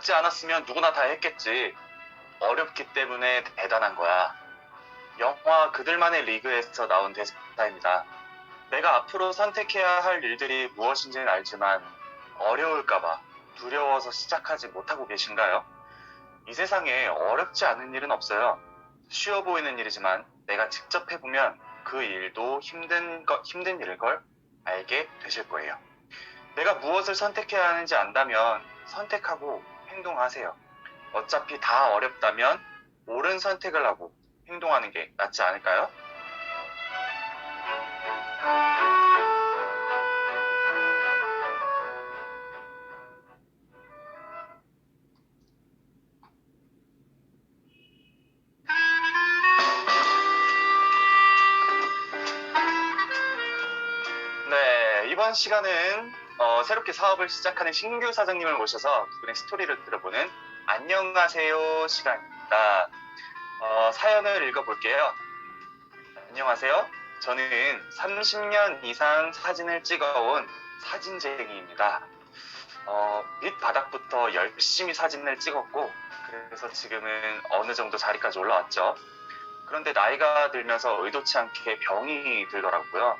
어렵지 않았으면 누구나 다 했겠지. 어렵기 때문에 대단한 거야. 영화 그들만의 리그에서 나온 대사입니다. 내가 앞으로 선택해야 할 일들이 무엇인지는 알지만 어려울까봐 두려워서 시작하지 못하고 계신가요? 이 세상에 어렵지 않은 일은 없어요. 쉬워 보이는 일이지만 내가 직접 해보면 그 일도 힘든 일일 걸 알게 되실 거예요. 내가 무엇을 선택해야 하는지 안다면 선택하고 행동하세요. 어차피 다 어렵다면 옳은 선택을 하고 행동하는 게 낫지 않을까요? 네, 이번 시간은 새롭게 사업을 시작하는 신규 사장님을 모셔서 그분의 스토리를 들어보는 안녕하세요 시간입니다. 사연을 읽어볼게요. 안녕하세요. 저는 30년 이상 사진을 찍어온 사진쟁이입니다. 밑바닥부터 열심히 사진을 찍었고 그래서 지금은 어느 정도 자리까지 올라왔죠. 그런데 나이가 들면서 의도치 않게 병이 들더라고요.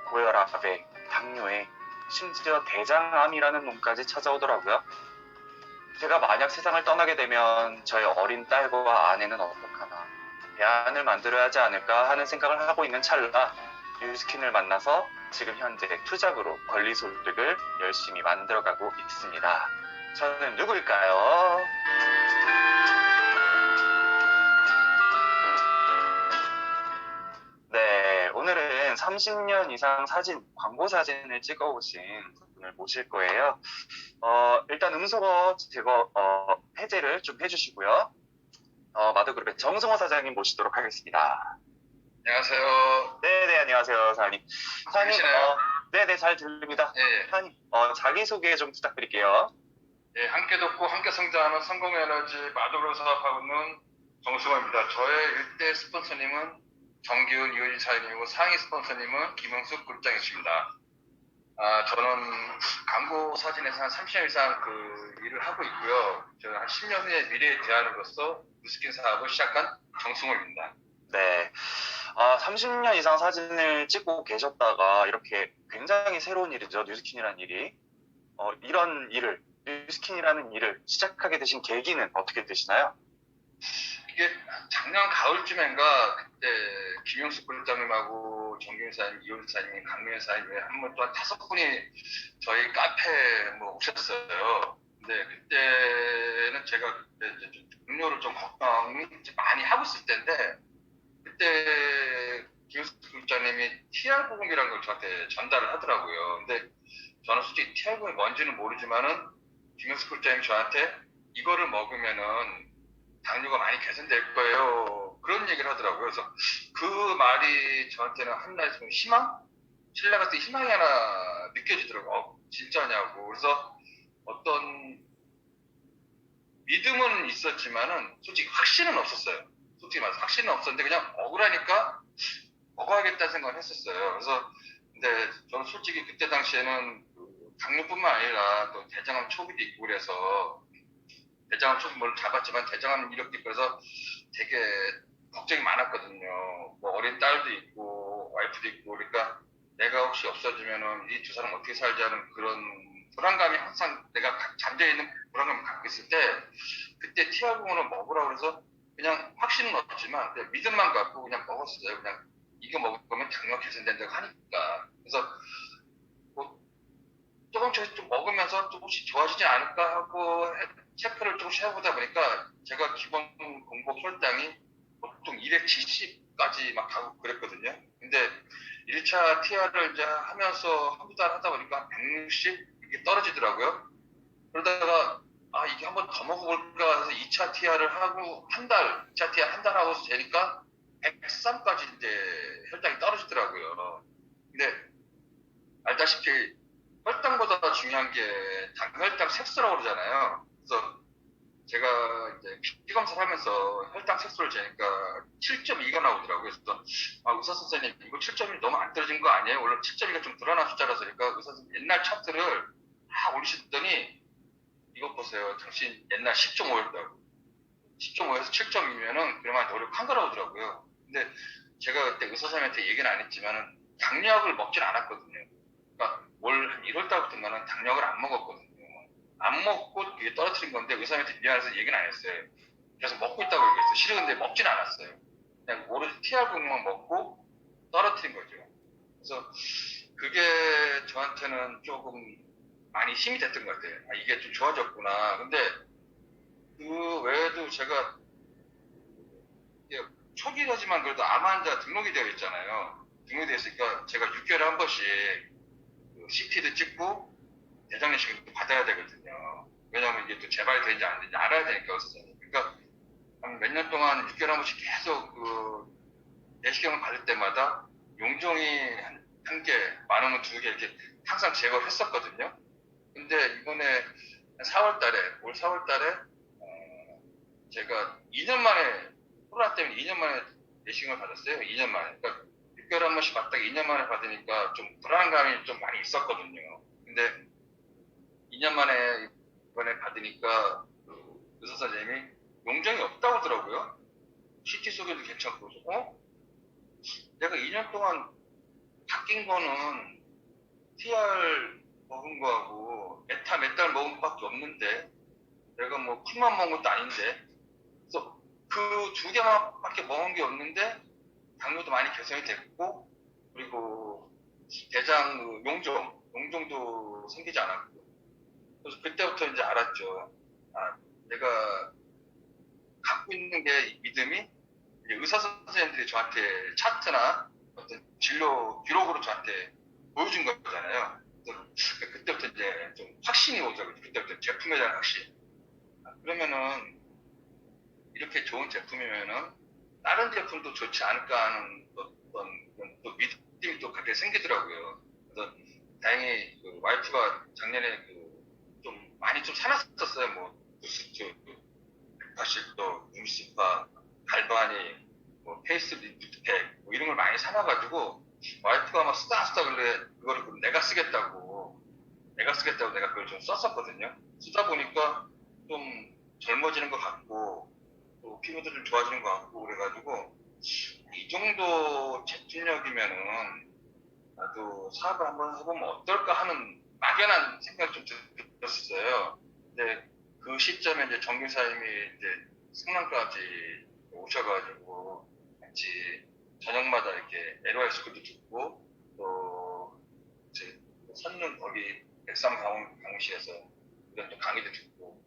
고혈압에, 당뇨에, 심지어 대장암이라는 놈까지 찾아오더라고요. 제가 만약 세상을 떠나게 되면 저의 어린 딸과 아내는 어떡하나 대안을 만들어야 하지 않을까 하는 생각을 하고 있는 찰나 뉴스킨을 만나서 지금 현재 투잡으로 권리소득을 열심히 만들어가고 있습니다. 저는 누구일까요? 네, 오늘은 30년 이상 광고 사진을 찍어오신 분을 모실 거예요. 일단 음소거 제거, 해제를 좀 해주시고요. 마더그룹의 정승호 사장님 모시도록 하겠습니다. 안녕하세요. 네네, 안녕하세요, 사장님. 사장님, 들리시나요? 네네, 잘 들립니다. 예, 사장님, 자기소개 좀 부탁드릴게요. 예, 함께 돕고 함께 성장하는 성공에너지 마더그룹 사업하고 있는 정승호입니다. 저의 일대 스폰서님은 정기훈 이효진 사장님이고 상위 스폰서님은 김영숙 그룹장이십니다. 저는 광고 사진에서 한 30년 이상 그 일을 하고 있고요. 저는 한 10년 후에 미래의 대안으로서 뉴스킨 사업을 시작한 정승호입니다. 네. 30년 이상 사진을 찍고 계셨다가 이렇게 굉장히 새로운 일이죠. 뉴스킨이라는 일이. 이런 일을, 뉴스킨이라는 일을 시작하게 되신 계기는 어떻게 되시나요? 이게 작년 가을쯤인가 그때 김용숙 그룹장님하고 정규현 사장님, 이효진 사장님, 강민현 사장님 한 번 또 한 5분이 저희 카페에 오셨어요. 근데 그때는 제가 그때 이제 좀 동료를 좀 걱정이 많이 하고 있을 때인데 그때 김용숙 그룹장님이 TR90이라는 걸 저한테 전달을 하더라고요. 근데 저는 솔직히 TR90이 뭔지는 모르지만은 김용숙 그룹장님이 저한테 이거를 먹으면은 당뇨가 많이 개선될 거예요. 그런 얘기를 하더라고요. 그래서 그 말이 저한테는 한나의 희망? 신뢰가 또 희망이 하나 느껴지더라고요. 진짜냐고. 그래서 어떤 믿음은 있었지만은 솔직히 확신은 없었어요. 솔직히 말해서 확신은 없었는데 그냥 억울하니까 먹어야겠다는 생각을 했었어요. 그래서 근데 저는 솔직히 그때 당시에는 당뇨뿐만 아니라 또 대장암 초기도 있고 그래서 대장암 초기를 잡았지만 대장암 이력도 있고 그래서 되게 걱정이 많았거든요. 뭐 어린 딸도 있고 와이프도 있고 그러니까 내가 혹시 없어지면은 이 두 사람 어떻게 살지 하는 그런 불안감이 항상 내가 잠재있는 불안감을 갖고 있을 때 그때 티아공을 먹으라고 그래서 그냥 확신은 없지만 그냥 믿음만 갖고 그냥 먹었어요. 그냥 이거 먹으면 당뇨 개선된다고 하니까. 그래서 뭐 조금씩 좀 먹으면서 조금씩 좋아지지 않을까 하고 체크를 조금씩 해보다 보니까 제가 기본 공복 혈당이 보통 270까지 막 가고 그랬거든요. 근데 1차 TR을 이제 하면서 한두 달 하다 보니까 160 이게 떨어지더라고요. 그러다가 이게 한번 더 먹어볼까 해서 2차 TR을 하고 2차 TR 한 달 하고 재니까 103까지 이제 혈당이 떨어지더라고요. 근데 알다시피 혈당보다 중요한 게 당혈당 색소라고 그러잖아요. 그래서 제가 이제 피검사를 하면서 혈당 색소를 재니까 7.2가 나오더라고요. 그래서 의사 선생님 이거 7.1 너무 안 떨어진 거 아니에요? 원래 7.2가 좀 늘어난 숫자라서 그러니까 의사 선생님 옛날 차트를 다 올리시더니 이것 보세요. 당신 옛날 10.5였다고. 10.5에서 7.2면은 그러면 노력한 거라고 하더라고요. 근데 제가 그때 의사 선생님한테 얘기는 안 했지만은 당약을 먹진 않았거든요. 그러니까 올 한 1월 달부터는 당약을 안 먹었거든요. 안 먹고 이게 떨어뜨린 건데 의사 선생님한테 미안해서 얘기는 안 했어요. 그래서 먹고 있다고 얘기했어요. 싫은데 먹진 않았어요. 그냥 오로지 TR금만 먹고 떨어뜨린 거죠. 그래서 그게 저한테는 조금 많이 힘이 됐던 것 같아요. 아, 이게 좀 좋아졌구나. 근데 그 외에도 제가 이게 초기라지만 그래도 암 환자 등록이 되어 있잖아요. 등록이 되어 있으니까 제가 6개월에 한 번씩 그 CT도 찍고 대장내시경도 받아야 되거든요. 왜냐하면 이게 또 재발되는지 안 되는지 알아야 되니까 의사선생님. 그러니까 한 몇 년 동안 6개월에 한 번씩 계속 그 내시경을 받을 때마다 용종이 한 개, 많으면 두 개 이렇게 항상 제거를 했었거든요. 근데 이번에 4월 달에, 올 4월 달에 제가 2년 만에, 코로나 때문에 2년 만에 내시경을 받았어요. 2년 만에. 그러니까 6개월에 한 번씩 받다가 2년 만에 받으니까 좀 불안감이 좀 많이 있었거든요. 근데 2년 만에 이번에 받으니까 그 의사 선생님이 용종이 없다고 하더라고요. CT 속에도 괜찮고, 내가 2년 동안 바뀐 거는 TR 먹은 거하고 에타 몇 달 먹은 거밖에 없는데 내가 뭐 풀만 먹은 것도 아닌데 그래서 그 두 개만밖에 먹은 게 없는데 당뇨도 많이 개선이 됐고 그리고 대장 그 용종도 생기지 않았고 그래서 그때부터 이제 알았죠. 아, 내가 갖고 있는 게 믿음이 이제 의사 선생님들이 저한테 차트나 어떤 진료 기록으로 저한테 보여준 거잖아요. 그래서 그때부터 이제 좀 확신이 오더라고요. 그때부터 제품에 대한 확신. 아, 그러면은 이렇게 좋은 제품이면은 다른 제품도 좋지 않을까 하는 어떤 그런 또 믿음이 또 그렇게 생기더라고요. 그래서 다행히 그 와이프가 작년에 그 좀 많이 좀 사놨었어요. 뭐 부스트, 백파실도, 융시파, 갈바니, 뭐 페이스리프트팩 뭐 이런 걸 많이 사놔가지고 와이프가 막 쓰다 그래 그거를 그럼 내가 쓰겠다고 내가 그걸 좀 썼었거든요. 쓰다 보니까 좀 젊어지는 것 같고 또 피부도 좀 좋아지는 것 같고 그래가지고 이 정도 제품력이면은 나도 사업을 한번 해보면 어떨까 하는 막연한 생각이 좀 들었어요. 근데 그 시점에 이제 정교사님이 이제 성남까지 오셔가지고 같이 저녁마다 이렇게 LOS도 듣고 또 이제 선릉 거기 백삼 강의실에서 이런 또 강의도 듣고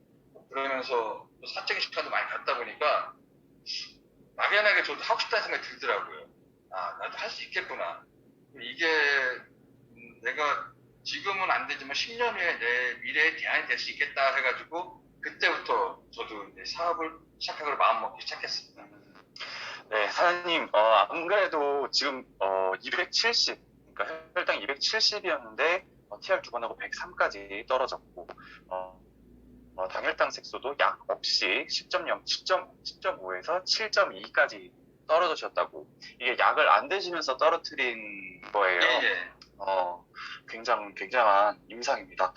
그러면서 또 사적인 시간도 많이 갖다 보니까 막연하게 저도 하고 싶다는 생각이 들더라고요. 아, 나도 할 수 있겠구나. 이게 내가 지금은 안 되지만 10년 후에 내 미래의 대안이 될 수 있겠다 해가지고 그때부터 저도 이제 사업을 시작하기로 마음먹기 시작했습니다. 네, 사장님, 안 그래도 지금, 270, 그러니까 혈당 270이었는데, TR 두 번 하고 103까지 떨어졌고, 당혈당 색소도 약 없이 10.0, 10.5에서 7.2까지 떨어지셨다고. 이게 약을 안 드시면서 떨어뜨린 거예요. 예, 예. 굉장한 임상입니다.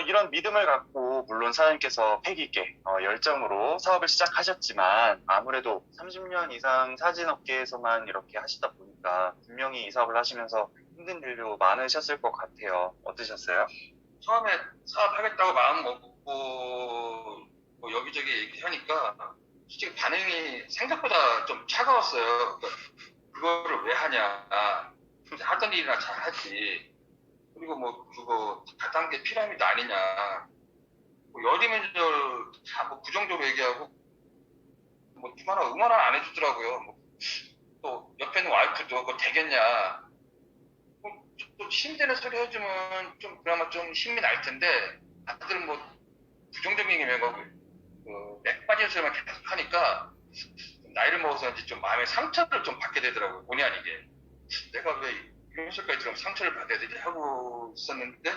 이런 믿음을 갖고 물론 사장님께서 패기 있게 열정으로 사업을 시작하셨지만 아무래도 30년 이상 사진업계에서만 이렇게 하시다 보니까 분명히 이 사업을 하시면서 힘든 일도 많으셨을 것 같아요. 어떠셨어요? 처음에 사업하겠다고 마음 먹고 뭐 여기저기 얘기하니까 솔직히 반응이 생각보다 좀 차가웠어요. 그러니까 그거를 왜 하냐. 이제 하던 일이나 잘 하지. 그리고 뭐 그거 다단계 피라미드 아니냐. 뭐 열이면절 다뭐 부정적으로 얘기하고 뭐 응원 안 해주더라고요. 또 옆에 있는 와이프도 그거 되겠냐. 또 힘드는 소리 해주면 좀 그나마 좀 힘이 날 텐데 다들 뭐 부정적인 얘기면 맥 빠진 소리만 계속 하니까 나이를 먹어서인지 좀 마음의 상처를 좀 받게 되더라고요. 본의 아니게. 내가 왜 이런 소리까지 들으면 상처를 받아야 되지 하고 있었는데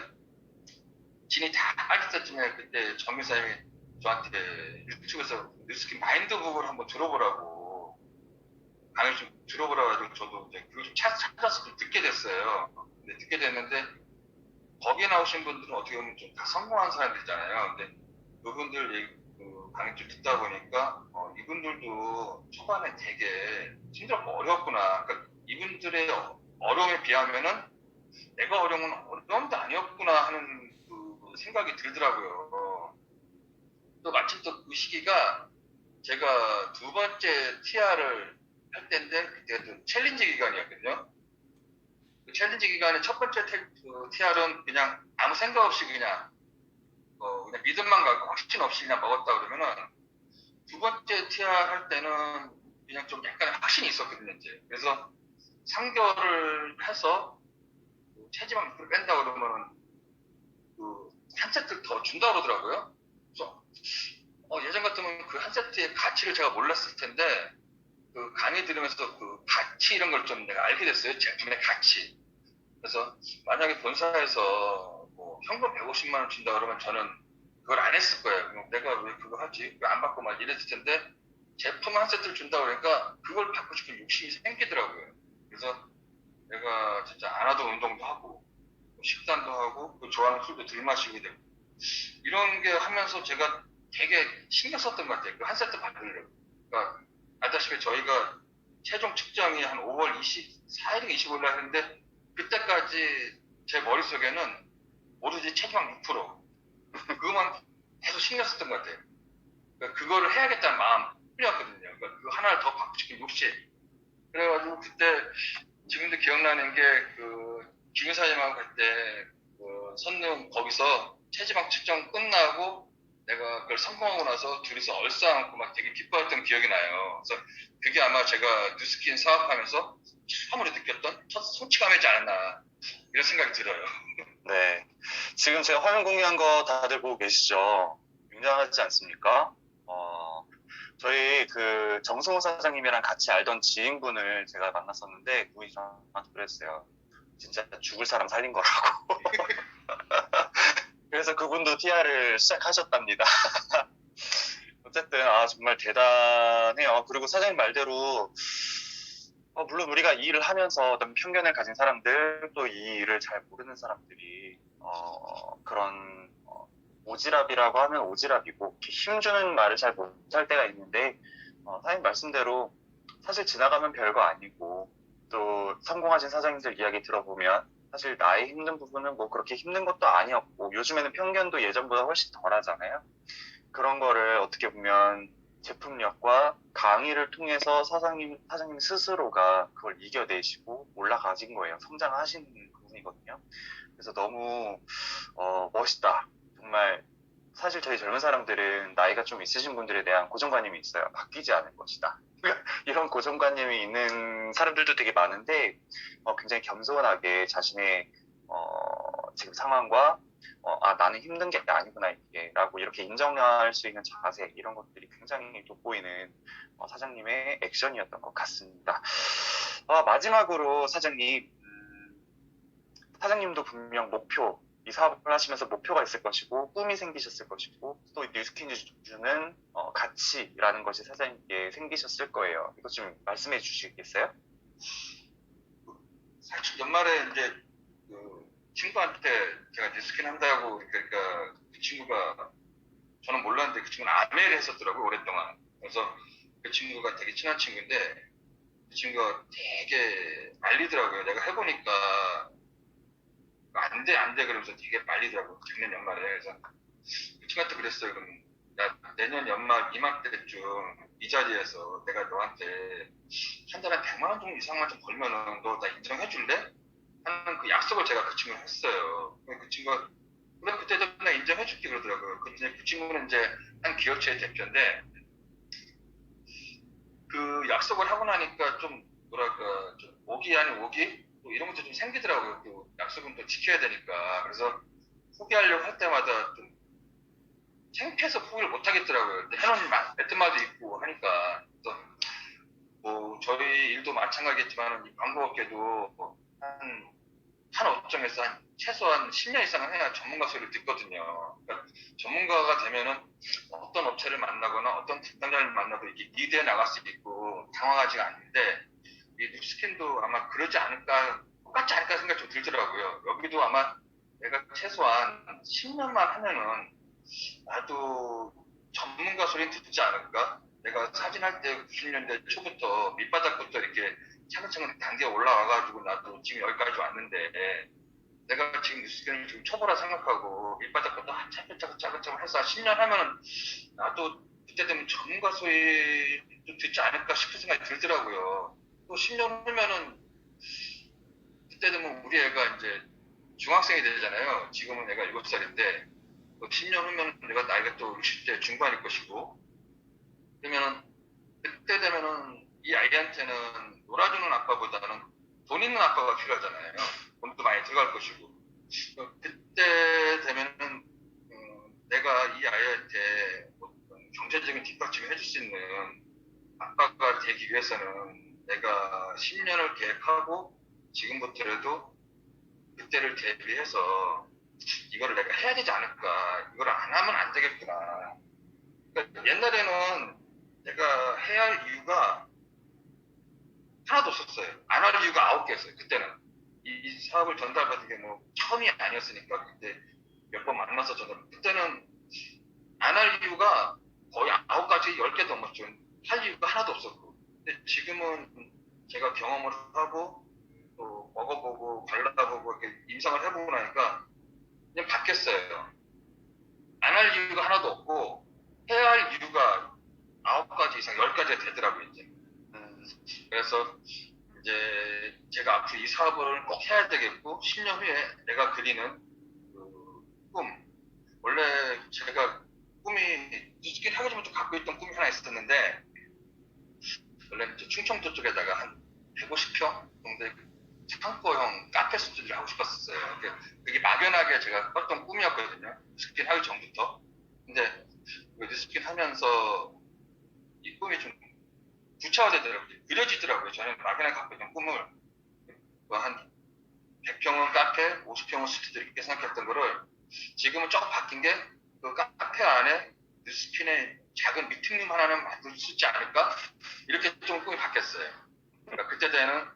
진이 다 빠졌었지만 그때 정교사님이 저한테 유튜브에서 뉴스키 마인드북을 한번 들어보라고 강의 좀 들어보라 가지고 저도 이제 그걸 좀 찾아서 좀 듣게 됐어요. 근데 듣게 됐는데 거기에 나오신 분들은 어떻게 보면 좀 다 성공한 사람들이잖아요. 근데 그분들 강의 좀 듣다 보니까 이분들도 초반에 되게 힘들었고 어려웠구나. 그러니까 이분들의 어려움에 비하면은 내가 어려운 건 어려움도 아니었구나 하는 그 생각이 들더라고요. 또 마침 또 그 시기가 제가 두 번째 TR을 할 때인데 그때가 또 챌린지 기간이었거든요. 그 챌린지 기간에 첫 번째 TR은 그냥 아무 생각 없이 그냥 믿음만 갖고 확신 없이 그냥 먹었다 그러면은 두 번째 TR 할 때는 그냥 좀 약간 확신이 있었거든요, 이제. 그래서 3개월을 해서 체지방 6kg 뺀다 그러면은 한 세트 더 준다 그러더라고요. 그래서 예전 같으면 그 한 세트의 가치를 제가 몰랐을 텐데 그 강의 들으면서 그 가치 이런 걸 좀 내가 알게 됐어요. 제품의 가치. 그래서 만약에 본사에서 뭐 현금 150만 원 준다 그러면 저는 그걸 안 했을 거예요. 그럼 내가 왜 그거 하지? 왜 안 받고 막 이랬을 텐데 제품 한 세트를 준다 그러니까 그걸 받고 싶은 욕심이 생기더라고요. 그래서 내가 진짜 안 하던 운동도 하고 식단도 하고 또 좋아하는 술도 들 마시게 되고 이런 게 하면서 제가 되게 신경 썼던 것 같아요. 그 한 세트 받으려고. 그러니까 알다시피 저희가 최종 측정이 한 5월 24일인가 25일 날 했는데 그때까지 제 머릿속에는 오로지 체지방 6% 그것만 계속 신경 썼던 것 같아요. 그러니까 그거를 해야겠다는 마음 뿐이었거든요. 그러니까 그 하나를 더 받고 싶은 욕심. 그래가지고 그때 지금도 기억나는 게 그 김유사님하고 그때 그 선릉 거기서 체지방 측정 끝나고 내가 그걸 성공하고 나서 둘이서 얼싸안고 막 되게 기뻐했던 기억이 나요. 그래서 그게 아마 제가 뉴스킨 사업하면서 처음으로 느꼈던 첫 성취감이지 않았나 이런 생각이 들어요. 네. 지금 제가 화면 공유한 거 다들 보고 계시죠? 굉장하지 않습니까? 저희 그 정승호 사장님이랑 같이 알던 지인분을 제가 만났었는데 그분이 저한테 그랬어요. 진짜 죽을 사람 살린 거라고. 그래서 그분도 TR을 시작하셨답니다. 어쨌든 정말 대단해요. 그리고 사장님 말대로 물론 우리가 이 일을 하면서 어떤 편견을 가진 사람들 또 이 일을 잘 모르는 사람들이 그런 오지랖이라고 하면 오지랖이고 이렇게 힘주는 말을 잘 못할 때가 있는데 사장님 말씀대로 사실 지나가면 별거 아니고 또 성공하신 사장님들 이야기 들어보면 사실 나의 힘든 부분은 뭐 그렇게 힘든 것도 아니었고 요즘에는 편견도 예전보다 훨씬 덜 하잖아요. 그런 거를 어떻게 보면 제품력과 강의를 통해서 사장님 스스로가 그걸 이겨내시고 올라가신 거예요. 성장하신 부분이거든요. 그래서 너무 멋있다. 정말 사실 저희 젊은 사람들은 나이가 좀 있으신 분들에 대한 고정관념이 있어요. 바뀌지 않을 것이다. 이런 고정관념이 있는 사람들도 되게 많은데 굉장히 겸손하게 자신의 지금 상황과 나는 힘든 게 아니구나 이게 라고 이렇게 인정할 수 있는 자세 이런 것들이 굉장히 돋보이는 사장님의 액션이었던 것 같습니다. 마지막으로 사장님 사장님도 분명 이 사업을 하시면서 목표가 있을 것이고 꿈이 생기셨을 것이고 또 뉴스킨즈 주는 가치라는 것이 사장님께 생기셨을 거예요. 이것 좀 말씀해 주시겠어요? 사실 연말에 이제 그 친구한테 제가 뉴스킨 한다고 그러니까 그 친구가 저는 몰랐는데 그 친구는 아메를 했었더라고요 오랫동안. 그래서 그 친구가 되게 친한 친구인데 그 친구가 되게 말리더라고요. 내가 해보니까 안 돼 그러면서 되게 말리더라고요. 작년 연말에. 그래서 그 친구한테 그랬어요. 그럼 야, 내년 연말 이맘때쯤 이 자리에서 내가 너한테 한 달에 100만 원 정도 이상만 좀 벌면은 너 나 인정해 줄래? 하는 그 약속을 제가 그 친구랑 했어요. 그 친구가 그래 그때도 나 인정해 줄게 그러더라고요. 그때 그 친구는 이제 한 기업체의 대표인데 그 약속을 하고 나니까 좀 뭐랄까 좀 오기 아닌 오기 또 이런 것도 좀 생기더라고요. 또 약속은 또 지켜야 되니까. 그래서 포기하려고 할 때마다 좀 창피해서 포기를 못 하겠더라고요. 근데 해놓은 매트마도 있고 하니까. 그래서 뭐 저희 일도 마찬가지겠지만 이 광고업계도 한 업종에서 최소한 10년 이상은 해야 전문가 소리를 듣거든요. 그러니까 전문가가 되면은 어떤 업체를 만나거나 어떤 담당자를 만나도 이게 리드해 나갈 수 있고 당황하지가 않는데 이 뉴스킨도 아마 그러지 않을까 똑같지 않을까 생각이 좀 들더라고요. 여기도 아마 내가 최소한 10년만 하면은 나도 전문가 소리 듣지 않을까? 내가 사진할 때 90년대 초부터 밑바닥부터 이렇게 차근차근 단계 올라와가지고 나도 지금 여기까지 왔는데 내가 지금 뉴스견을 지금 초보라 생각하고 밑바닥부터 차근차근 해서 10년 하면은 나도 그때 되면 전문가 소리 좀 듣지 않을까 싶은 생각이 들더라고요. 또 10년 후면은 그때 되면 우리 애가 이제 중학생이 되잖아요. 지금은 내가 7살인데 10년 후면 내가 나이가 또 60대 중반일 것이고 그러면은 그때 되면은 이 아이한테는 놀아주는 아빠보다는 돈 있는 아빠가 필요하잖아요. 돈도 많이 들어갈 것이고 그때 되면은 내가 이 아이한테 어떤 경제적인 뒷받침을 해줄 수 있는 아빠가 되기 위해서는 내가 10년을 계획하고 지금부터라도 그때를 대비해서 이거를 내가 해야 되지 않을까. 이걸 안 하면 안 되겠구나. 그러니까 옛날에는 내가 해야 할 이유가 하나도 없었어요. 안 할 이유가 9개였어요. 그때는. 이 사업을 전달받은 게 뭐 처음이 아니었으니까 그때 몇 번 만나서 전달. 그때는 안 할 이유가 거의 9가지, 10개 넘었죠. 할 이유가 하나도 없었고. 근데 지금은 제가 경험을 하고 또 먹어보고 발라보고 이렇게 임상을 해보고 나니까 그냥 바뀌었어요. 안 할 이유가 하나도 없고 해야 할 이유가 9가지 이상 10가지가 되더라고요 이제. 그래서 이제 제가 앞으로 이 사업을 꼭 해야 되겠고 10년 후에 내가 그리는 그 꿈. 원래 제가 꿈이 뉴스킨 하기 전부터 갖고 있던 꿈이 하나 있었는데 원래 이제 충청도 쪽에다가 한 150평 정도의 창고형 카페 스튜디오를 하고 싶었어요. 그게 막연하게 제가 꿨던 꿈이었거든요. 뉴스킨 하기 전부터. 근데 뉴스킨 하면서 이 꿈이 좀 구체화되더라고요. 그려지더라고요. 저는 막연하게 갖고 있는 꿈을 한 100평은 카페, 50평은 스튜디오 이렇게 생각했던 거를 지금은 조금 바뀐 게 그 카페 안에 뉴스킨의 작은 미팅룸 하나는 만들 수 있지 않을까? 이렇게 좀 꿈이 바뀌었어요. 그러니까 그때 되는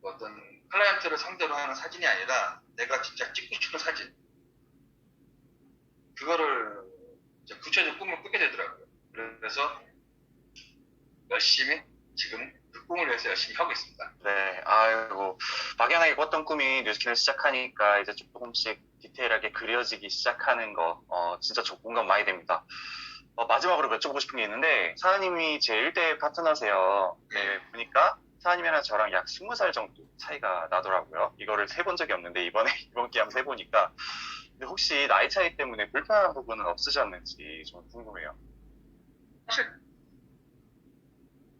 어떤 클라이언트를 상대로 하는 사진이 아니라 내가 진짜 찍고 싶은 사진 그거를 이제 구체적인 꿈을 꾸게 되더라고요. 그래서 열심히 지금 그 꿈을 위해서 열심히 하고 있습니다. 네, 아이고, 막연하게 꿨던 꿈이 뉴스킨을 시작하니까 이제 조금씩 디테일하게 그려지기 시작하는 거, 진짜 공감 많이 됩니다. 마지막으로 여쭤보고 싶은 게 있는데, 사장님이 제 1대 파트너세요. 네, 보니까 사장님이랑 저랑 약 20살 정도 차이가 나더라고요. 이거를 세본 적이 없는데, 이번 기회 한번 세보니까. 근데 혹시 나이 차이 때문에 불편한 부분은 없으셨는지 좀 궁금해요. 사실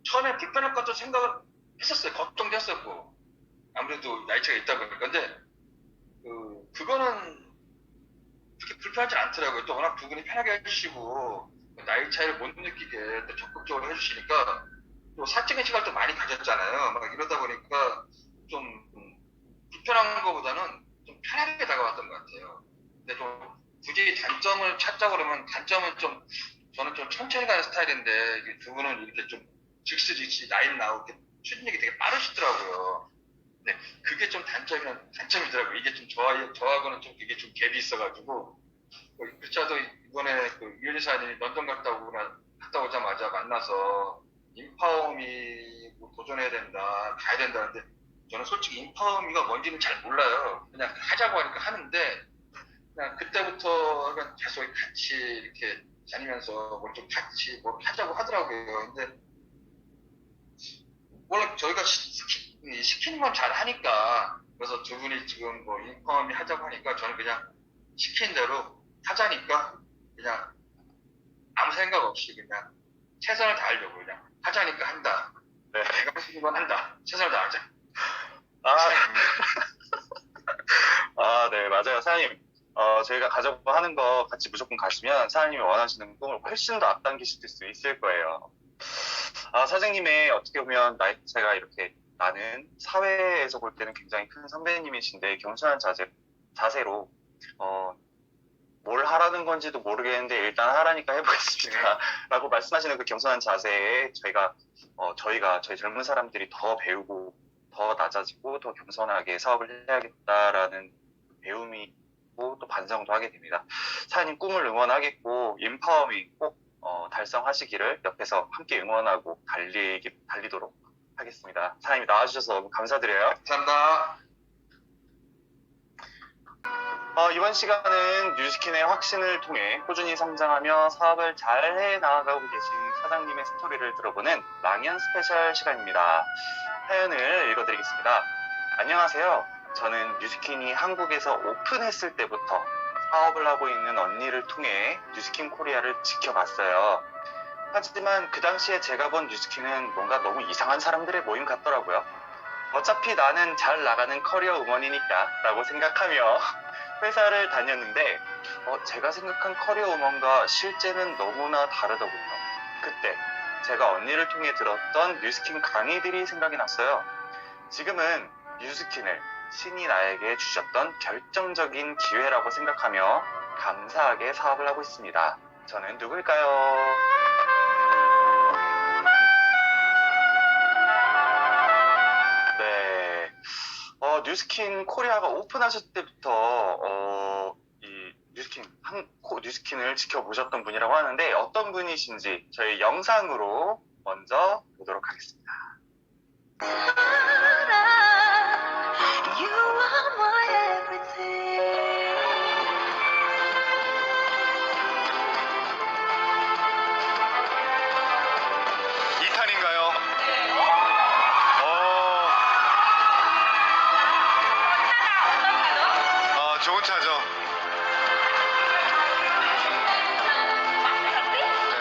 처음에 불편할 것 같은 생각을 했었어요. 걱정도 했었고 아무래도 나이 차이가 있다 보니까 근데 그거는 그렇게 불편하지 않더라고요. 또 워낙 두 분이 편하게 해주시고 나이 차이를 못 느끼게 또 적극적으로 해주시니까 또 사적인 시간도 많이 가졌잖아요. 막 이러다 보니까 좀 불편한 것보다는 좀 편하게 다가왔던 것 같아요. 근데 좀 굳이 단점을 찾자 그러면 단점은 좀 저는 좀 천천히 가는 스타일인데 이게 두 분은 이렇게 좀 즉시 나이 나오고 추진력이 되게 빠르시더라고요. 근데 그게 좀 단점이더라고요. 이게 좀 저하고는 좀 그게 좀 갭이 있어가지고 그렇지도 이번에 그 유리사님이 런던 갔다 오자마자 만나서 인파워미 뭐 도전해야 된다, 가야 된다는데 저는 솔직히 인파워미가 뭔지는 잘 몰라요. 그냥 하자고 하니까 하는데 그냥 그때부터 그냥 계속 같이 이렇게 다니면서 뭘 좀 같이 뭘 하자고 하더라고요. 근데 원래 저희가 시키는 건 잘 하니까 그래서 두 분이 지금 뭐 인파워미 하자고 하니까 저는 그냥 시킨 대로 하자니까 그냥 아무 생각 없이 그냥 최선을 다하려고 그냥 하자니까 한다. 네. 내가 할 수 있는 건 한다. 최선을 다하자. 아, 네, 맞아요. 사장님, 저희가 가자고 하는 거 같이 무조건 가시면 사장님이 원하시는 꿈을 훨씬 더 앞당기실 수 있을 거예요. 사장님의 어떻게 보면 나이 차이가 이렇게 나는 사회에서 볼 때는 굉장히 큰 선배님이신데 겸손한 자세로, 뭘 하라는 건지도 모르겠는데 일단 하라니까 해보겠습니다. 라고 말씀하시는 그 겸손한 자세에 저희 젊은 사람들이 더 배우고 더 낮아지고 더 겸손하게 사업을 해야겠다라는 배움이 되고 또 반성도 하게 됩니다. 사장님 꿈을 응원하겠고 인파워미 꼭 달성하시기를 옆에서 함께 응원하고 달리도록 하겠습니다. 사장님 나와주셔서 너무 감사드려요. 감사합니다. 이번 시간은 뉴스킨의 확신을 통해 꾸준히 성장하며 사업을 잘 해나가고 계신 사장님의 스토리를 들어보는 랑연 스페셜 시간입니다. 사연을 읽어드리겠습니다. 안녕하세요. 저는 뉴스킨이 한국에서 오픈했을 때부터 사업을 하고 있는 언니를 통해 뉴스킨 코리아를 지켜봤어요. 하지만 그 당시에 제가 본 뉴스킨은 뭔가 너무 이상한 사람들의 모임 같더라고요. 어차피 나는 잘 나가는 커리어 우먼이니까 라고 생각하며 회사를 다녔는데 제가 생각한 커리어 우먼과 실제는 너무나 다르더군요. 그때 제가 언니를 통해 들었던 뉴스킨 강의들이 생각이 났어요. 지금은 뉴스킨을 신이 나에게 주셨던 결정적인 기회라고 생각하며 감사하게 사업을 하고 있습니다. 저는 누굴까요? 네, 뉴스킨 코리아가 오픈하셨을 때부터 이 뉴스킨을 지켜보셨던 분이라고 하는데 어떤 분이신지 저희 영상으로 먼저 보도록 하겠습니다. 좋은 차죠. 네.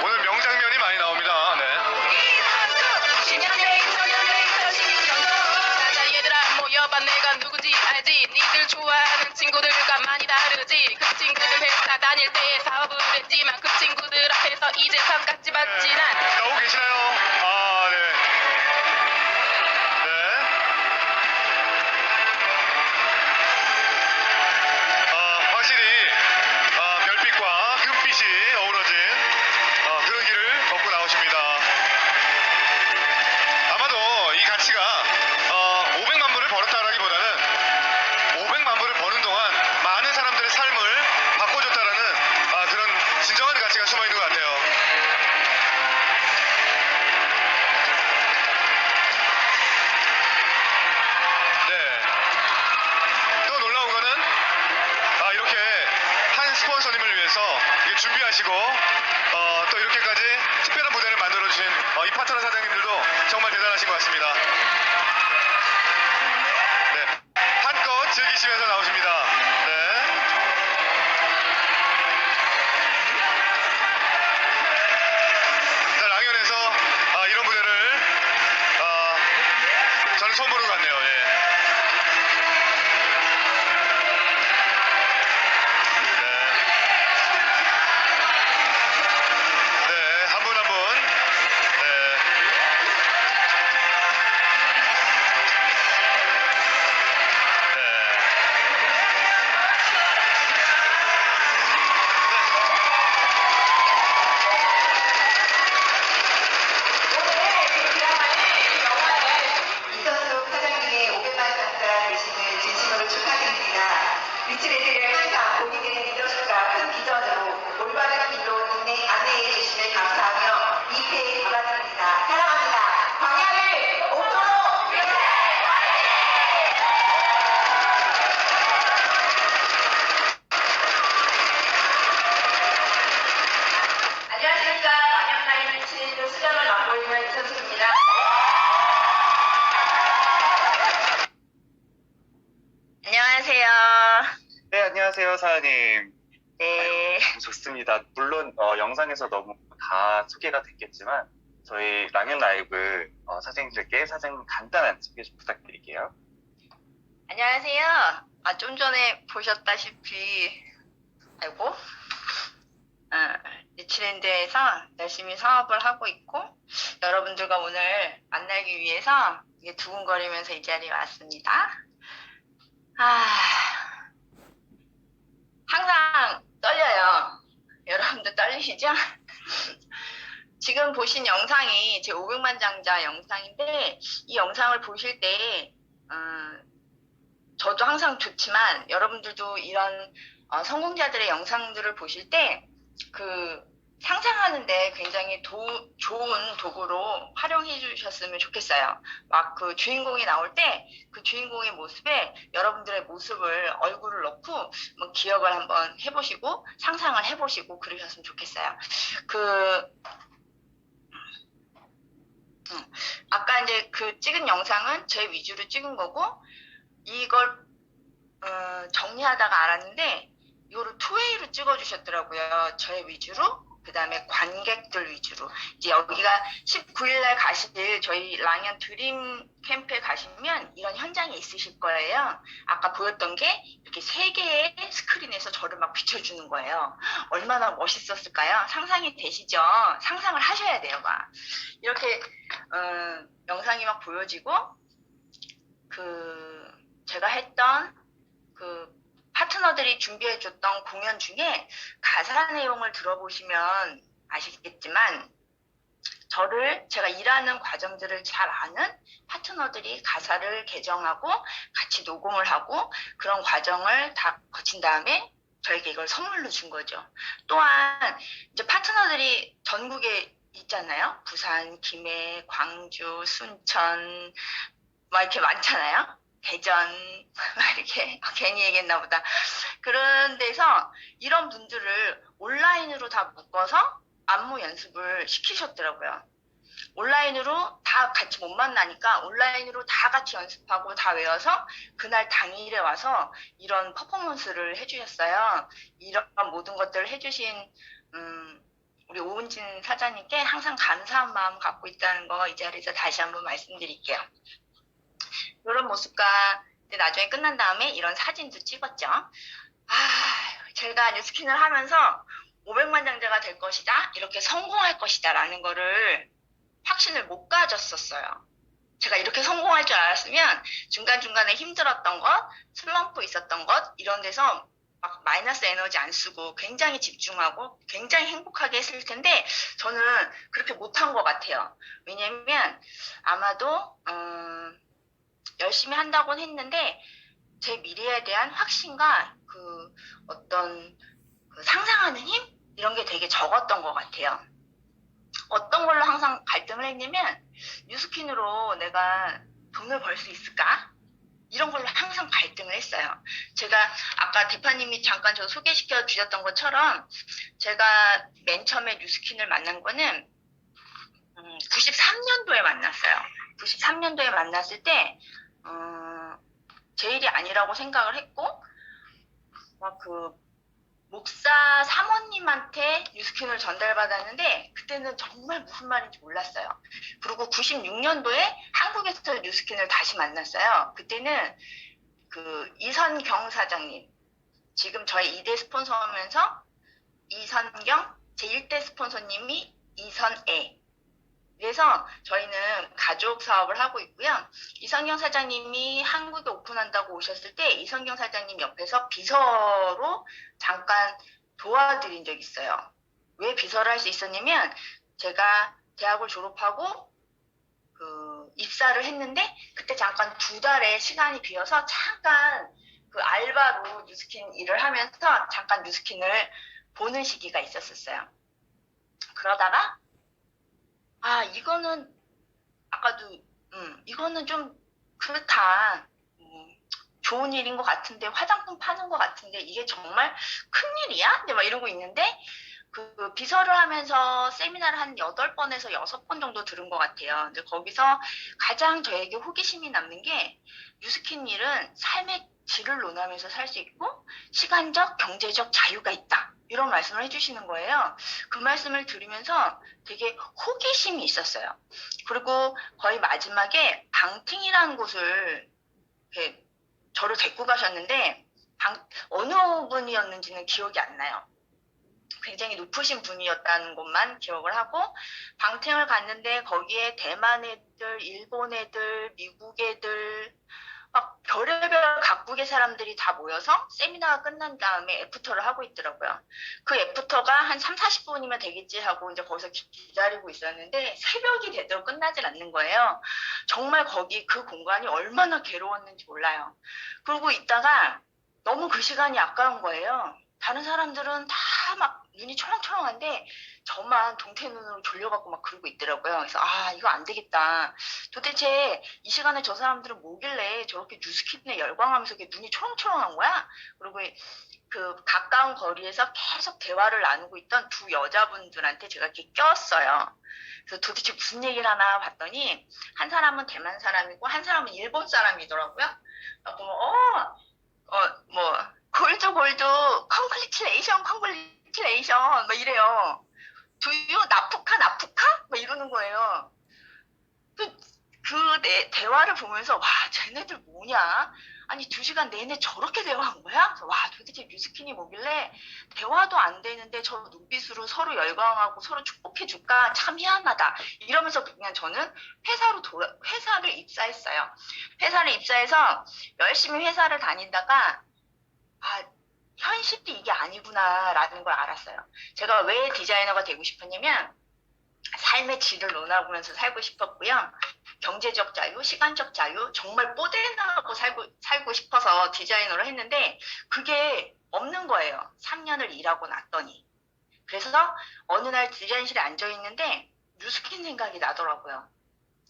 오늘 명장면이 많이 나옵니다. 네. 얘들아 모여봐 내가 누구지 알지 니들 좋아하는 친구들과 많이 다르지 그 친구들 회사 다닐 때 사업을 했지만 그 친구들 앞에서 이제 상같이 받지 난 나오고 계시나요? 아, 네. 확실히 별빛과 금빛이 어우러진 그런 길을 걷고 나오십니다. 아마도 이 가치가 500만 불을 벌었다라기보다는 500만 불을 버는 동안 많은 사람들의 삶을 바꿔줬다라는 그런 진정한 가치가 숨어 있는 것 같아요. 스폰서님을 위해서 준비하시고 또 이렇게까지 특별한 무대를 만들어주신 이 파트너 사장님들도 정말 대단하신 것 같습니다. 네, 한껏 즐기시면서 나오십니다. 네. 자, 랑연에서 이런 무대를 저는 처음 보는 것 같네요. 예. 리츠레드를 항상 본인의 리더십과 큰 비전으로 올바른 길로 인내 안내해 주시길 감사하며 2패에 감사드립니다. 사랑합니다. 광야를 오도록 안녕하십니까. 랑연라인 리츠레드 수장을 맡고 있는 이선수입니다. 안녕하세요. 네, 안녕하세요, 사장님. 네. 아유, 좋습니다. 물론 영상에서 너무 다 소개가 됐겠지만 저희 랑연 라이브 사장님들께 사장님 간단한 소개 좀 부탁드릴게요. 안녕하세요. 좀 전에 보셨다시피, 리치랜드에서 열심히 사업을 하고 있고, 여러분들과 오늘 만나기 위해서 두근거리면서 이 자리에 왔습니다. 항상 떨려요. 여러분들 떨리시죠? 지금 보신 영상이 제 500만 장자 영상인데 이 영상을 보실 때 저도 항상 좋지만 여러분들도 이런 성공자들의 영상들을 보실 때 상상하는데 굉장히 좋은 도구로 활용해 주셨으면 좋겠어요. 막 그 주인공이 나올 때 그 주인공의 모습에 여러분들의 모습을 얼굴을 넣고 뭐 기억을 한번 해보시고 상상을 해보시고 그러셨으면 좋겠어요. 아까 이제 그 찍은 영상은 제 위주로 찍은 거고 이걸 정리하다가 알았는데 이거를 투웨이로 찍어주셨더라고요. 저 위주로, 그 다음에 관객들 위주로. 이제 여기가 19일날 가실 저희 랑연 드림 캠프에 가시면 이런 현장이 있으실 거예요. 아까 보였던 게 이렇게 3개의 스크린에서 저를 막 비춰주는 거예요. 얼마나 멋있었을까요? 상상이 되시죠? 상상을 하셔야 돼요, 막. 이렇게 영상이 막 보여지고 제가 했던 파트너들이 준비해줬던 공연 중에 가사 내용을 들어보시면 아시겠지만 제가 일하는 과정들을 잘 아는 파트너들이 가사를 개정하고 같이 녹음을 하고 그런 과정을 다 거친 다음에 저에게 이걸 선물로 준 거죠. 또한 이제 파트너들이 전국에 있잖아요. 부산, 김해, 광주, 순천 막 이렇게 많잖아요. 대전 이렇게 괜히 얘기했나 보다. 그런 데서 이런 분들을 온라인으로 다 묶어서 안무 연습을 시키셨더라고요. 온라인으로 다 같이 못 만나니까 온라인으로 다 같이 연습하고 다 외워서 그날 당일에 와서 이런 퍼포먼스를 해주셨어요. 이런 모든 것들을 해주신 우리 오은진 사장님께 항상 감사한 마음 갖고 있다는 거 이 자리에서 다시 한번 말씀드릴게요. 이런 모습과 나중에 끝난 다음에 이런 사진도 찍었죠. 제가 뉴스킨을 하면서 500만 장자가 될 것이다, 이렇게 성공할 것이다 라는 거를 확신을 못 가졌었어요. 제가 이렇게 성공할 줄 알았으면 중간중간에 힘들었던 것, 슬럼프 있었던 것 이런 데서 막 마이너스 에너지 안 쓰고 굉장히 집중하고 굉장히 행복하게 했을 텐데 저는 그렇게 못한 것 같아요. 왜냐면 아마도 열심히 한다고는 했는데 제 미래에 대한 확신과 어떤 상상하는 힘? 이런 게 되게 적었던 것 같아요. 어떤 걸로 항상 갈등을 했냐면 뉴스킨으로 내가 돈을 벌 수 있을까? 이런 걸로 항상 갈등을 했어요. 제가 아까 대표님이 잠깐 저 소개시켜 주셨던 것처럼 제가 맨 처음에 뉴스킨을 만난 거는 93년도에 만났어요. 93년도에 만났을 때 제 일이 아니라고 생각을 했고 막 목사 사모님한테 뉴스킨을 전달받았는데 그때는 정말 무슨 말인지 몰랐어요. 그리고 96년도에 한국에서 뉴스킨을 다시 만났어요. 그때는 이선경 사장님, 지금 저희 2대 스폰서면서 이선경, 제 1대 스폰서님이 이선애. 그래서 저희는 가족 사업을 하고 있고요. 이선경 사장님이 한국에 오픈한다고 오셨을 때 이선경 사장님 옆에서 비서로 잠깐 도와드린 적이 있어요. 왜 비서를 할 수 있었냐면 제가 대학을 졸업하고 입사를 했는데 그때 잠깐 2달의 시간이 비어서 잠깐 알바로 뉴스킨 일을 하면서 잠깐 뉴스킨을 보는 시기가 있었어요. 그러다가 이거는 아까도 이거는 좀 그렇다. 좋은 일인 것 같은데 화장품 파는 것 같은데 이게 정말 큰일이야? 근데 막 이러고 있는데 비서를 하면서 세미나를 한 8번에서 6번 정도 들은 것 같아요. 근데 거기서 가장 저에게 호기심이 남는 게 뉴스킨 일은 삶의 질을 논하면서 살 수 있고 시간적, 경제적 자유가 있다. 이런 말씀을 해주시는 거예요. 그 말씀을 들으면서 되게 호기심이 있었어요. 그리고 거의 마지막에 방팅이라는 곳을 저를 데리고 가셨는데 어느 분이었는지는 기억이 안 나요. 굉장히 높으신 분이었다는 것만 기억을 하고 방팅을 갔는데 거기에 대만 애들, 일본 애들, 미국 애들 막 별의별 각국의 사람들이 다 모여서 세미나가 끝난 다음에 애프터를 하고 있더라고요. 그 애프터가 한 3, 40분이면 되겠지 하고 이제 거기서 기다리고 있었는데 새벽이 돼도 끝나질 않는 거예요. 정말 거기 그 공간이 얼마나 괴로웠는지 몰라요. 그러고 있다가 너무 그 시간이 아까운 거예요. 다른 사람들은 다 막 눈이 초롱초롱한데 저만 동태 눈으로 졸려갖고 막 그러고 있더라고요. 그래서 아, 이거 안 되겠다. 도대체 이 시간에 저 사람들은 뭐길래 저렇게 뉴스킨에 열광하면서 이렇게 눈이 초롱초롱한 거야? 그리고 그 가까운 거리에서 계속 대화를 나누고 있던 두 여자분들한테 제가 이렇게 꼈어요. 그래서 도대체 무슨 얘기를 하나 봤더니 한 사람은 대만 사람이고 한 사람은 일본 사람이더라고요. 뭐 골드 콩글리츄레이션 막 이래요. 두유 나프카 막 이러는 거예요. 내 대화를 보면서 와, 쟤네들 뭐냐? 아니 2시간 내내 저렇게 대화한 거야? 그래서 와, 도대체 뉴스킨이 뭐길래 대화도 안 되는데 저 눈빛으로 서로 열광하고 서로 축복해 줄까? 참 희한하다. 이러면서 그냥 저는 회사를 입사했어요. 회사를 입사해서 열심히 회사를 다니다가 아, 현실이 이게 아니구나라는 걸 알았어요. 제가 왜 디자이너가 되고 싶었냐면 삶의 질을 논하면서 살고 싶었고요. 경제적 자유, 시간적 자유, 정말 뽀대나하고 살고 싶어서 디자이너를 했는데 그게 없는 거예요. 3년을 일하고 났더니. 그래서 어느 날 디자인실에 앉아있는데 뉴스킨 생각이 나더라고요.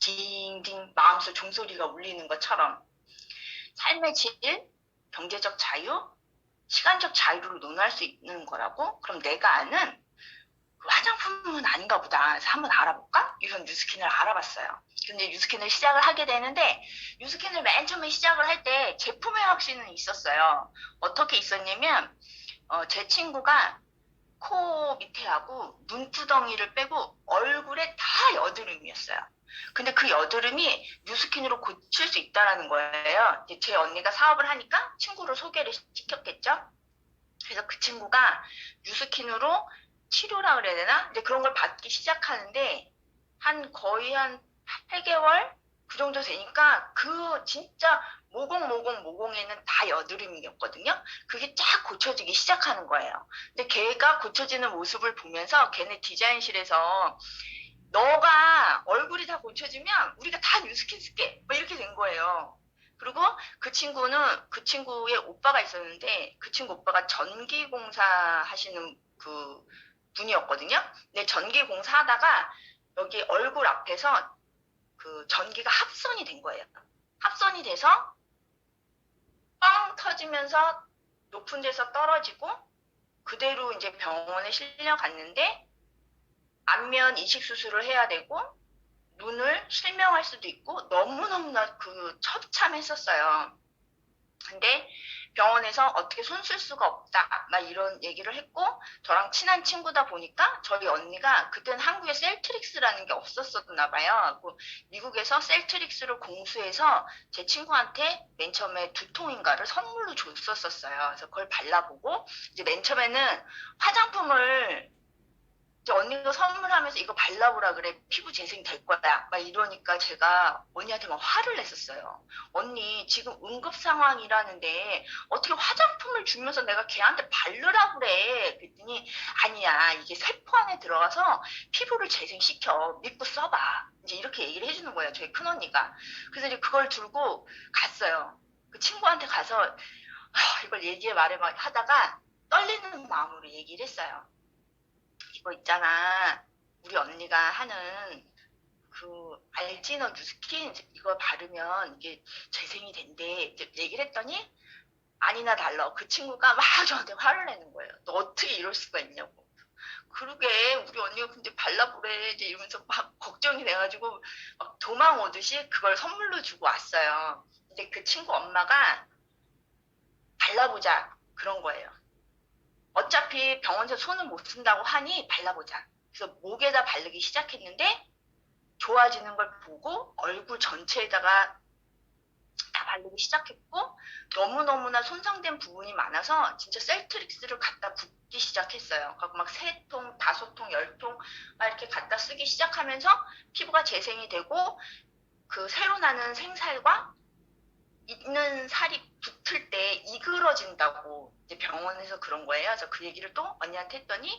징징 마음속 종소리가 울리는 것처럼. 삶의 질, 경제적 자유, 시간적 자유를 논할 수 있는 거라고? 그럼 내가 아는 화장품은 아닌가 보다. 그래서 한번 알아볼까? 이런 뉴스킨을 알아봤어요. 근데 뉴스킨을 시작을 하게 되는데 뉴스킨을 맨 처음에 시작을 할 때 제품의 확신은 있었어요. 어떻게 있었냐면 제 친구가 코 밑에하고 눈두덩이를 빼고 얼굴에 다 여드름이었어요. 근데 그 여드름이 뉴스킨으로 고칠 수 있다는 거예요. 이제 제 언니가 사업을 하니까 친구를 소개를 시켰겠죠. 그래서 그 친구가 뉴스킨으로 치료라 그래야 되나? 이제 그런 걸 받기 시작하는데 거의 한 8개월 그 정도 되니까 그 진짜 모공에는 다 여드름이었거든요. 그게 쫙 고쳐지기 시작하는 거예요. 근데 걔가 고쳐지는 모습을 보면서 걔네 디자인실에서 너가 얼굴이 다 고쳐지면 우리가 다 뉴스킨 쓸게 뭐 이렇게 된 거예요. 그리고 그 친구의 오빠가 있었는데 그 친구 오빠가 전기공사 하시는 그 분이었거든요. 근데 전기공사 하다가 여기 얼굴 앞에서 그 전기가 합선이 된 거예요. 합선이 돼서 뻥 터지면서 높은 데서 떨어지고 그대로 이제 병원에 실려갔는데 안면 이식 수술을 해야 되고 눈을 실명할 수도 있고 너무너무나 그 처참했었어요. 근데 병원에서 어떻게 손 쓸 수가 없다 막 이런 얘기를 했고 저랑 친한 친구다 보니까 저희 언니가 그때는 한국에 셀트릭스라는 게 없었었나 봐요. 미국에서 셀트릭스를 공수해서 제 친구한테 맨 처음에 2통인가를 선물로 줬었어요. 그래서 그걸 발라보고 이제 맨 처음에는 화장품을 이제 언니가 선물하면서 이거 발라보라 그래. 피부 재생 될 거야. 막 이러니까 제가 언니한테 막 화를 냈었어요. 언니 지금 응급 상황이라는데 어떻게 화장품을 주면서 내가 걔한테 바르라 그래. 그랬더니 아니야. 이게 세포 안에 들어가서 피부를 재생시켜. 믿고 써봐. 이제 이렇게 얘기를 해주는 거예요. 저희 큰언니가. 그래서 이제 그걸 들고 갔어요. 그 친구한테 가서 이걸 말해 막 하다가 떨리는 마음으로 얘기를 했어요. 이거 있잖아. 우리 언니가 하는 그 알지 너 뉴스킨 이거 바르면 이게 재생이 된대. 이제 얘기를 했더니 아니나 달라. 그 친구가 막 저한테 화를 내는 거예요. 너 어떻게 이럴 수가 있냐고. 그러게 우리 언니가 근데 발라보래 이제 이러면서 막 걱정이 돼가지고 막 도망 오듯이 그걸 선물로 주고 왔어요. 근데 그 친구 엄마가 발라보자 그런 거예요. 어차피 병원에서 손을 못 쓴다고 하니 발라보자. 그래서 목에다 바르기 시작했는데 좋아지는 걸 보고 얼굴 전체에다가 다 바르기 시작했고 너무너무나 손상된 부분이 많아서 진짜 셀트릭스를 갖다 붓기 시작했어요. 그래서 막 3통, 5통, 10통 막 이렇게 갖다 쓰기 시작하면서 피부가 재생이 되고 그 새로 나는 생살과 있는 살이 붙을 때 이그러진다고 이제 병원에서 그런 거예요. 그래서 그 얘기를 또 언니한테 했더니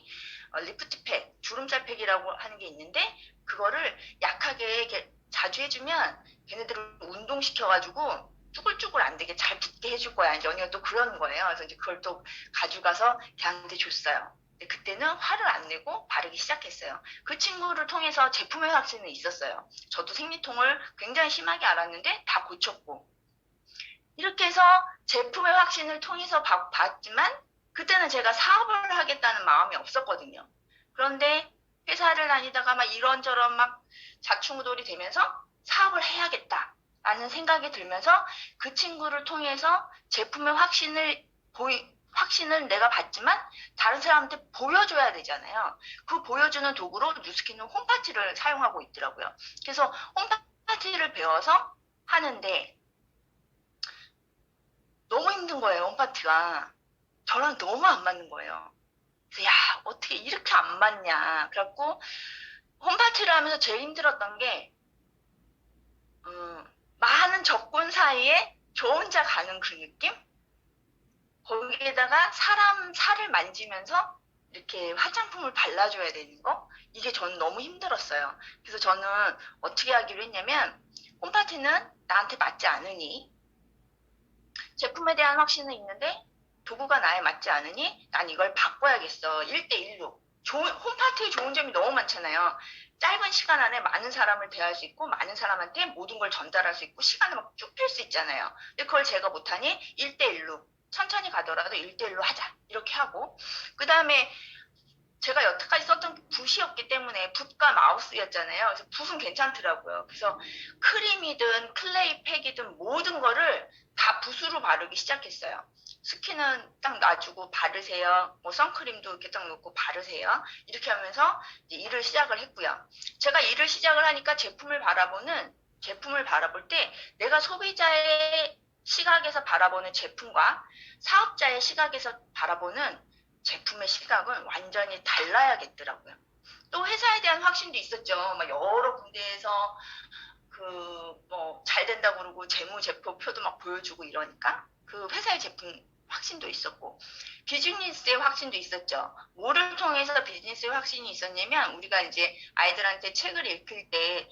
리프트팩, 주름살 팩이라고 하는 게 있는데 그거를 약하게 이렇게 자주 해주면 걔네들을 운동시켜가지고 쭈글쭈글 안 되게 잘 붙게 해줄 거야. 이제 언니가 또 그러는 거예요. 그래서 이제 그걸 또 가져가서 걔한테 줬어요. 근데 그때는 화를 안 내고 바르기 시작했어요. 그 친구를 통해서 제품의 확신은 있었어요. 저도 생리통을 굉장히 심하게 앓았는데 다 고쳤고. 이렇게 해서 제품의 확신을 통해서 봤지만 그때는 제가 사업을 하겠다는 마음이 없었거든요. 그런데 회사를 다니다가 막 이런저런 막 좌충우돌이 되면서 사업을 해야겠다라는 생각이 들면서 그 친구를 통해서 제품의 확신을 내가 받지만 다른 사람한테 보여줘야 되잖아요. 그 보여주는 도구로 뉴스킨은 홈파티를 사용하고 있더라고요. 그래서 홈파티를 배워서 하는데 너무 힘든 거예요. 홈파티가. 저랑 너무 안 맞는 거예요. 그래서 야, 어떻게 이렇게 안 맞냐. 그래갖고 홈파티를 하면서 제일 힘들었던 게 많은 적군 사이에 저 혼자 가는 그 느낌? 거기에다가 사람 살을 만지면서 이렇게 화장품을 발라줘야 되는 거? 이게 저는 너무 힘들었어요. 그래서 저는 어떻게 하기로 했냐면 홈파티는 나한테 맞지 않으니 제품에 대한 확신은 있는데 도구가 나에 맞지 않으니 난 이걸 바꿔야겠어. 1대1로. 홈파티의 좋은 점이 너무 많잖아요. 짧은 시간 안에 많은 사람을 대할 수 있고 많은 사람한테 모든 걸 전달할 수 있고 시간을 막 쭉 필 수 있잖아요. 근데 그걸 제가 못하니 1대1로 천천히 가더라도 1대1로 하자. 이렇게 하고 그 다음에 제가 여태까지 썼던 게 붓이었기 때문에 붓과 마우스였잖아요. 그래서 붓은 괜찮더라고요. 그래서 크림이든 클레이 팩이든 모든 거를 다 붓으로 바르기 시작했어요. 스킨은 딱 놔주고 바르세요. 뭐 선크림도 이렇게 딱 놓고 바르세요. 이렇게 하면서 이제 일을 시작을 했고요. 제가 일을 시작을 하니까 제품을 바라볼 때 내가 소비자의 시각에서 바라보는 제품과 사업자의 시각에서 바라보는 제품의 시각은 완전히 달라야겠더라고요. 또 회사에 대한 확신도 있었죠. 막 여러 군데에서 잘 된다고 그러고 재무제표표도 막 보여주고 이러니까 그 회사의 제품 확신도 있었고 비즈니스의 확신도 있었죠. 뭐를 통해서 비즈니스의 확신이 있었냐면 우리가 이제 아이들한테 책을 읽힐 때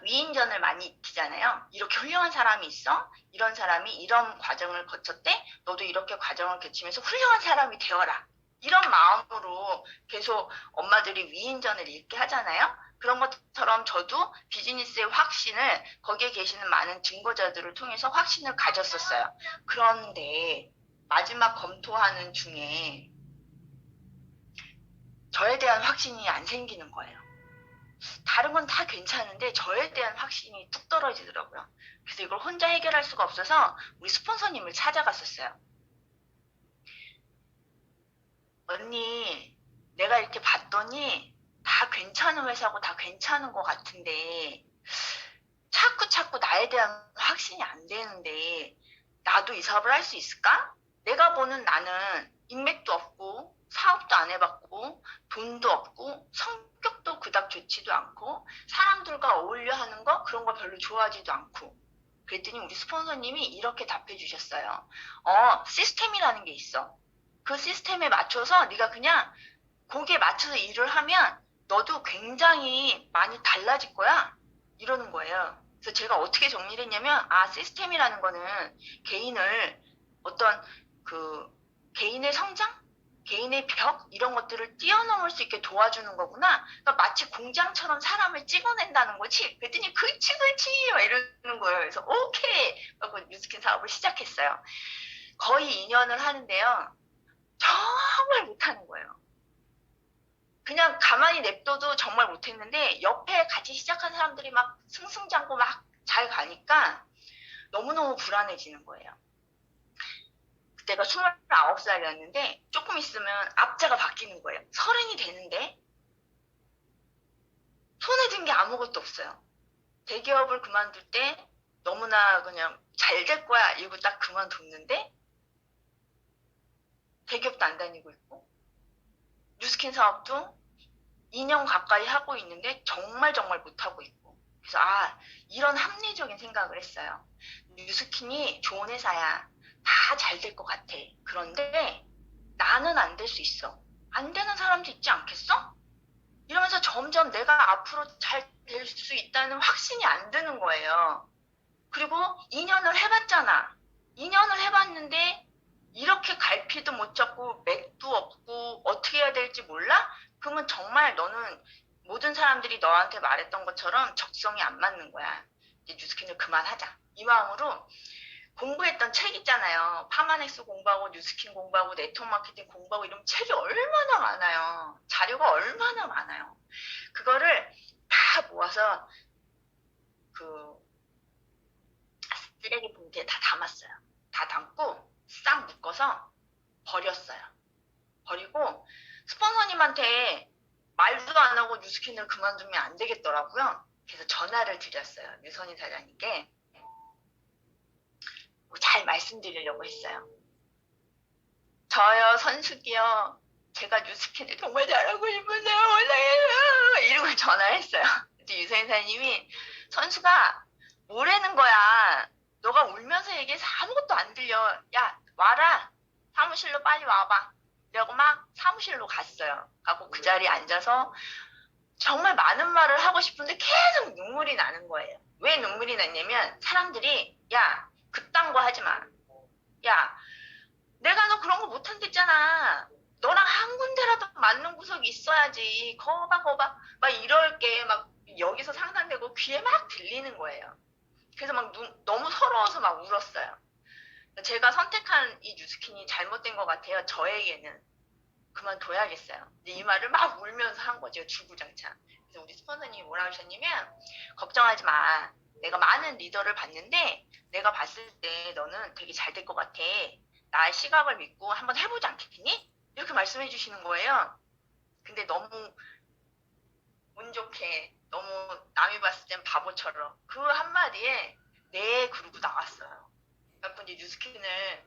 위인전을 많이 익히잖아요. 이렇게 훌륭한 사람이 있어. 이런 사람이 이런 과정을 거쳤대. 너도 이렇게 과정을 거치면서 훌륭한 사람이 되어라. 이런 마음으로 계속 엄마들이 위인전을 읽게 하잖아요. 그런 것처럼 저도 비즈니스의 확신을 거기에 계시는 많은 증거자들을 통해서 확신을 가졌었어요. 그런데 마지막 검토하는 중에 저에 대한 확신이 안 생기는 거예요. 다른 건 다 괜찮은데 저에 대한 확신이 뚝 떨어지더라고요. 그래서 이걸 혼자 해결할 수가 없어서 우리 스폰서님을 찾아갔었어요. 언니, 내가 이렇게 봤더니 다 괜찮은 회사고 다 괜찮은 것 같은데 자꾸 나에 대한 확신이 안 되는데 나도 이 사업을 할 수 있을까? 내가 보는 나는 인맥도 없고 사업도 안 해봤고 돈도 없고 성격도 그닥 좋지도 않고 사람들과 어울려 하는 거 그런 거 별로 좋아하지도 않고 그랬더니 우리 스폰서님이 이렇게 답해 주셨어요. 시스템이라는 게 있어. 그 시스템에 맞춰서 네가 그냥 거기에 맞춰서 일을 하면 너도 굉장히 많이 달라질 거야. 이러는 거예요. 그래서 제가 어떻게 정리를 했냐면 시스템이라는 거는 개인을 어떤 개인의 성장? 개인의 벽? 이런 것들을 뛰어넘을 수 있게 도와주는 거구나. 그러니까 마치 공장처럼 사람을 찍어낸다는 거지. 그랬더니 그렇지 막 이러는 거예요. 그래서 오케이 하고 뉴스킨 사업을 시작했어요. 거의 2년을 하는데요. 정말 못하는 거예요. 그냥 가만히 냅둬도 정말 못했는데 옆에 같이 시작한 사람들이 막 승승장구 막 잘 가니까 너무너무 불안해지는 거예요. 그때가 29살이었는데 조금 있으면 앞자가 바뀌는 거예요. 30이 되는데 손에 든 게 아무것도 없어요. 대기업을 그만둘 때 너무나 그냥 잘 될 거야 이러고 딱 그만뒀는데 대기업도 안 다니고 있고 뉴스킨 사업도 2년 가까이 하고 있는데 정말 못하고 있고 그래서 이런 합리적인 생각을 했어요. 뉴스킨이 좋은 회사야. 다 잘 될 것 같아. 그런데 나는 안 될 수 있어. 안 되는 사람도 있지 않겠어? 이러면서 점점 내가 앞으로 잘 될 수 있다는 확신이 안 드는 거예요. 그리고 2년을 해봤잖아. 2년을 해봤는데 이렇게 갈피도 못 잡고 맥도 없고 어떻게 해야 될지 몰라? 그러면 정말 너는 모든 사람들이 너한테 말했던 것처럼 적성이 안 맞는 거야. 이제 뉴스킨을 그만하자. 이 마음으로 공부했던 책 있잖아요. 파마넥스 공부하고 뉴스킨 공부하고 네트워크 마케팅 공부하고 이런 책이 얼마나 많아요. 자료가 얼마나 많아요. 그거를 다 모아서 그 쓰레기 봉투에 다 담았어요. 다 담고 싹 묶어서 버렸어요. 버리고 스폰서님한테 말도 안 하고 뉴스킨을 그만두면 안 되겠더라고요. 그래서 전화를 드렸어요. 유선희 사장님께. 잘 말씀드리려고 했어요. 저요, 선숙이요. 제가 뉴스킨을 정말 잘하고 싶은데요. 원장님. 이러고 전화를 했어요. 그때 유선희 사장님이 선수가 뭐라는 거야. 너가 울면서 얘기해서 아무것도 안 들려. 야, 와라. 사무실로 빨리 와봐. 이러고 막 사무실로 갔어요. 가고 그 자리에 앉아서 정말 많은 말을 하고 싶은데 계속 눈물이 나는 거예요. 왜 눈물이 났냐면 사람들이 야, 그딴 거 하지 마. 야, 내가 너 그런 거 못한댔잖아. 너랑 한 군데라도 맞는 구석이 있어야지. 거봐. 막 이럴 게 막 여기서 상상되고 귀에 막 들리는 거예요. 그래서 막 너무 서러워서 막 울었어요. 제가 선택한 이 뉴스킨이 잘못된 것 같아요. 저에게는. 그만둬야겠어요. 이 말을 막 울면서 한 거죠. 주구장창. 그래서 우리 스폰서님이 뭐라 하셨냐면 걱정하지 마. 내가 많은 리더를 봤는데 내가 봤을 때 너는 되게 잘 될 것 같아. 나의 시각을 믿고 한번 해보지 않겠니? 이렇게 말씀해 주시는 거예요. 근데 너무 운 좋게 너무 남이 봤을 땐 바보처럼 그 한마디에 네 그러고 나왔어요. 그래서 이제 뉴스킨을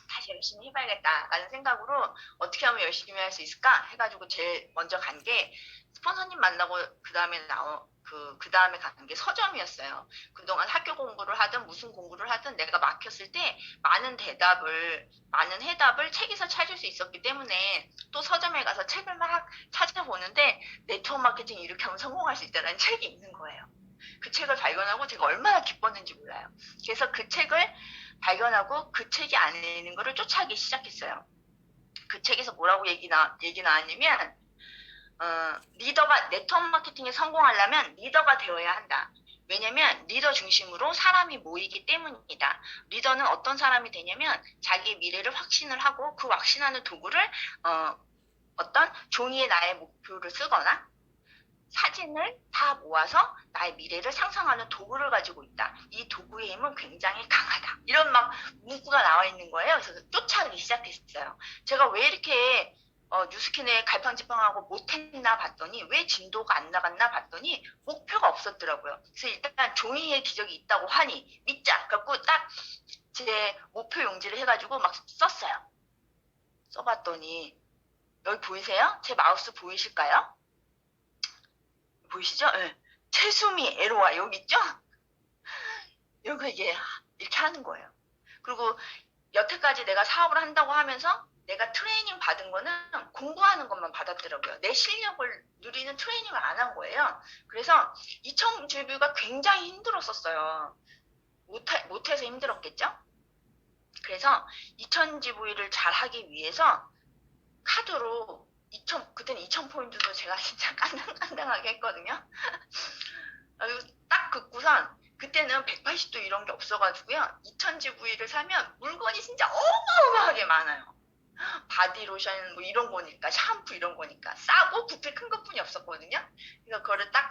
다시 열심히 해봐야겠다라는 생각으로 어떻게 하면 열심히 할 수 있을까 해가지고 제일 먼저 간 게 스폰서님 만나고 그 다음에 간 게 서점이었어요. 그동안 학교 공부를 하든 무슨 공부를 하든 내가 막혔을 때 많은 해답을 책에서 찾을 수 있었기 때문에 또 서점에 가서 책을 막 찾아보는데 네트워크 마케팅 이렇게 하면 성공할 수 있다는 책이 있는 거예요. 그 책을 발견하고 제가 얼마나 기뻤는지 몰라요. 그래서 그 책을 발견하고 그 책이 안에 있는 거를 쫓아가기 시작했어요. 그 책에서 뭐라고 얘기 나왔냐면 리더가 네트워크 마케팅에 성공하려면 리더가 되어야 한다. 왜냐면 리더 중심으로 사람이 모이기 때문이다. 리더는 어떤 사람이 되냐면 자기의 미래를 확신을 하고 그 확신하는 도구를 어떤 종이에 나의 목표를 쓰거나 사진을 다 모아서 나의 미래를 상상하는 도구를 가지고 있다. 이 도구의 힘은 굉장히 강하다. 이런 막 문구가 나와 있는 거예요. 그래서 쫓아가기 시작했어요. 제가 왜 이렇게 뉴스킨에 갈팡질팡하고 못했나 봤더니 왜 진도가 안 나갔나 봤더니 목표가 없었더라고요. 그래서 일단 종이의 기적이 있다고 하니 믿자. 그래갖고 딱 제 목표 용지를 해가지고 막 썼어요. 써봤더니 여기 보이세요? 제 마우스 보이실까요? 보이시죠? 네. 최수미 에로와 여기 있죠? 여기 이게 이렇게 하는 거예요. 그리고 여태까지 내가 사업을 한다고 하면서 내가 트레이닝 받은 거는 공부하는 것만 받았더라고요. 내 실력을 누리는 트레이닝을 안 한 거예요. 그래서 2000주뷰가 굉장히 힘들었었어요. 못해서 힘들었겠죠? 그래서 2000GV를 잘 하기 위해서 카드로 그때는 2000포인트도 제가 진짜 깐당깐당하게 했거든요. 딱 긋고선 그때는 180도 이런 게 없어가지고요. 2000GV를 사면 물건이 진짜 어마어마하게 많아요. 바디로션 뭐 이런 거니까 샴푸 이런 거니까 싸고 부피 큰 것뿐이 없었거든요. 그래서 그거를 딱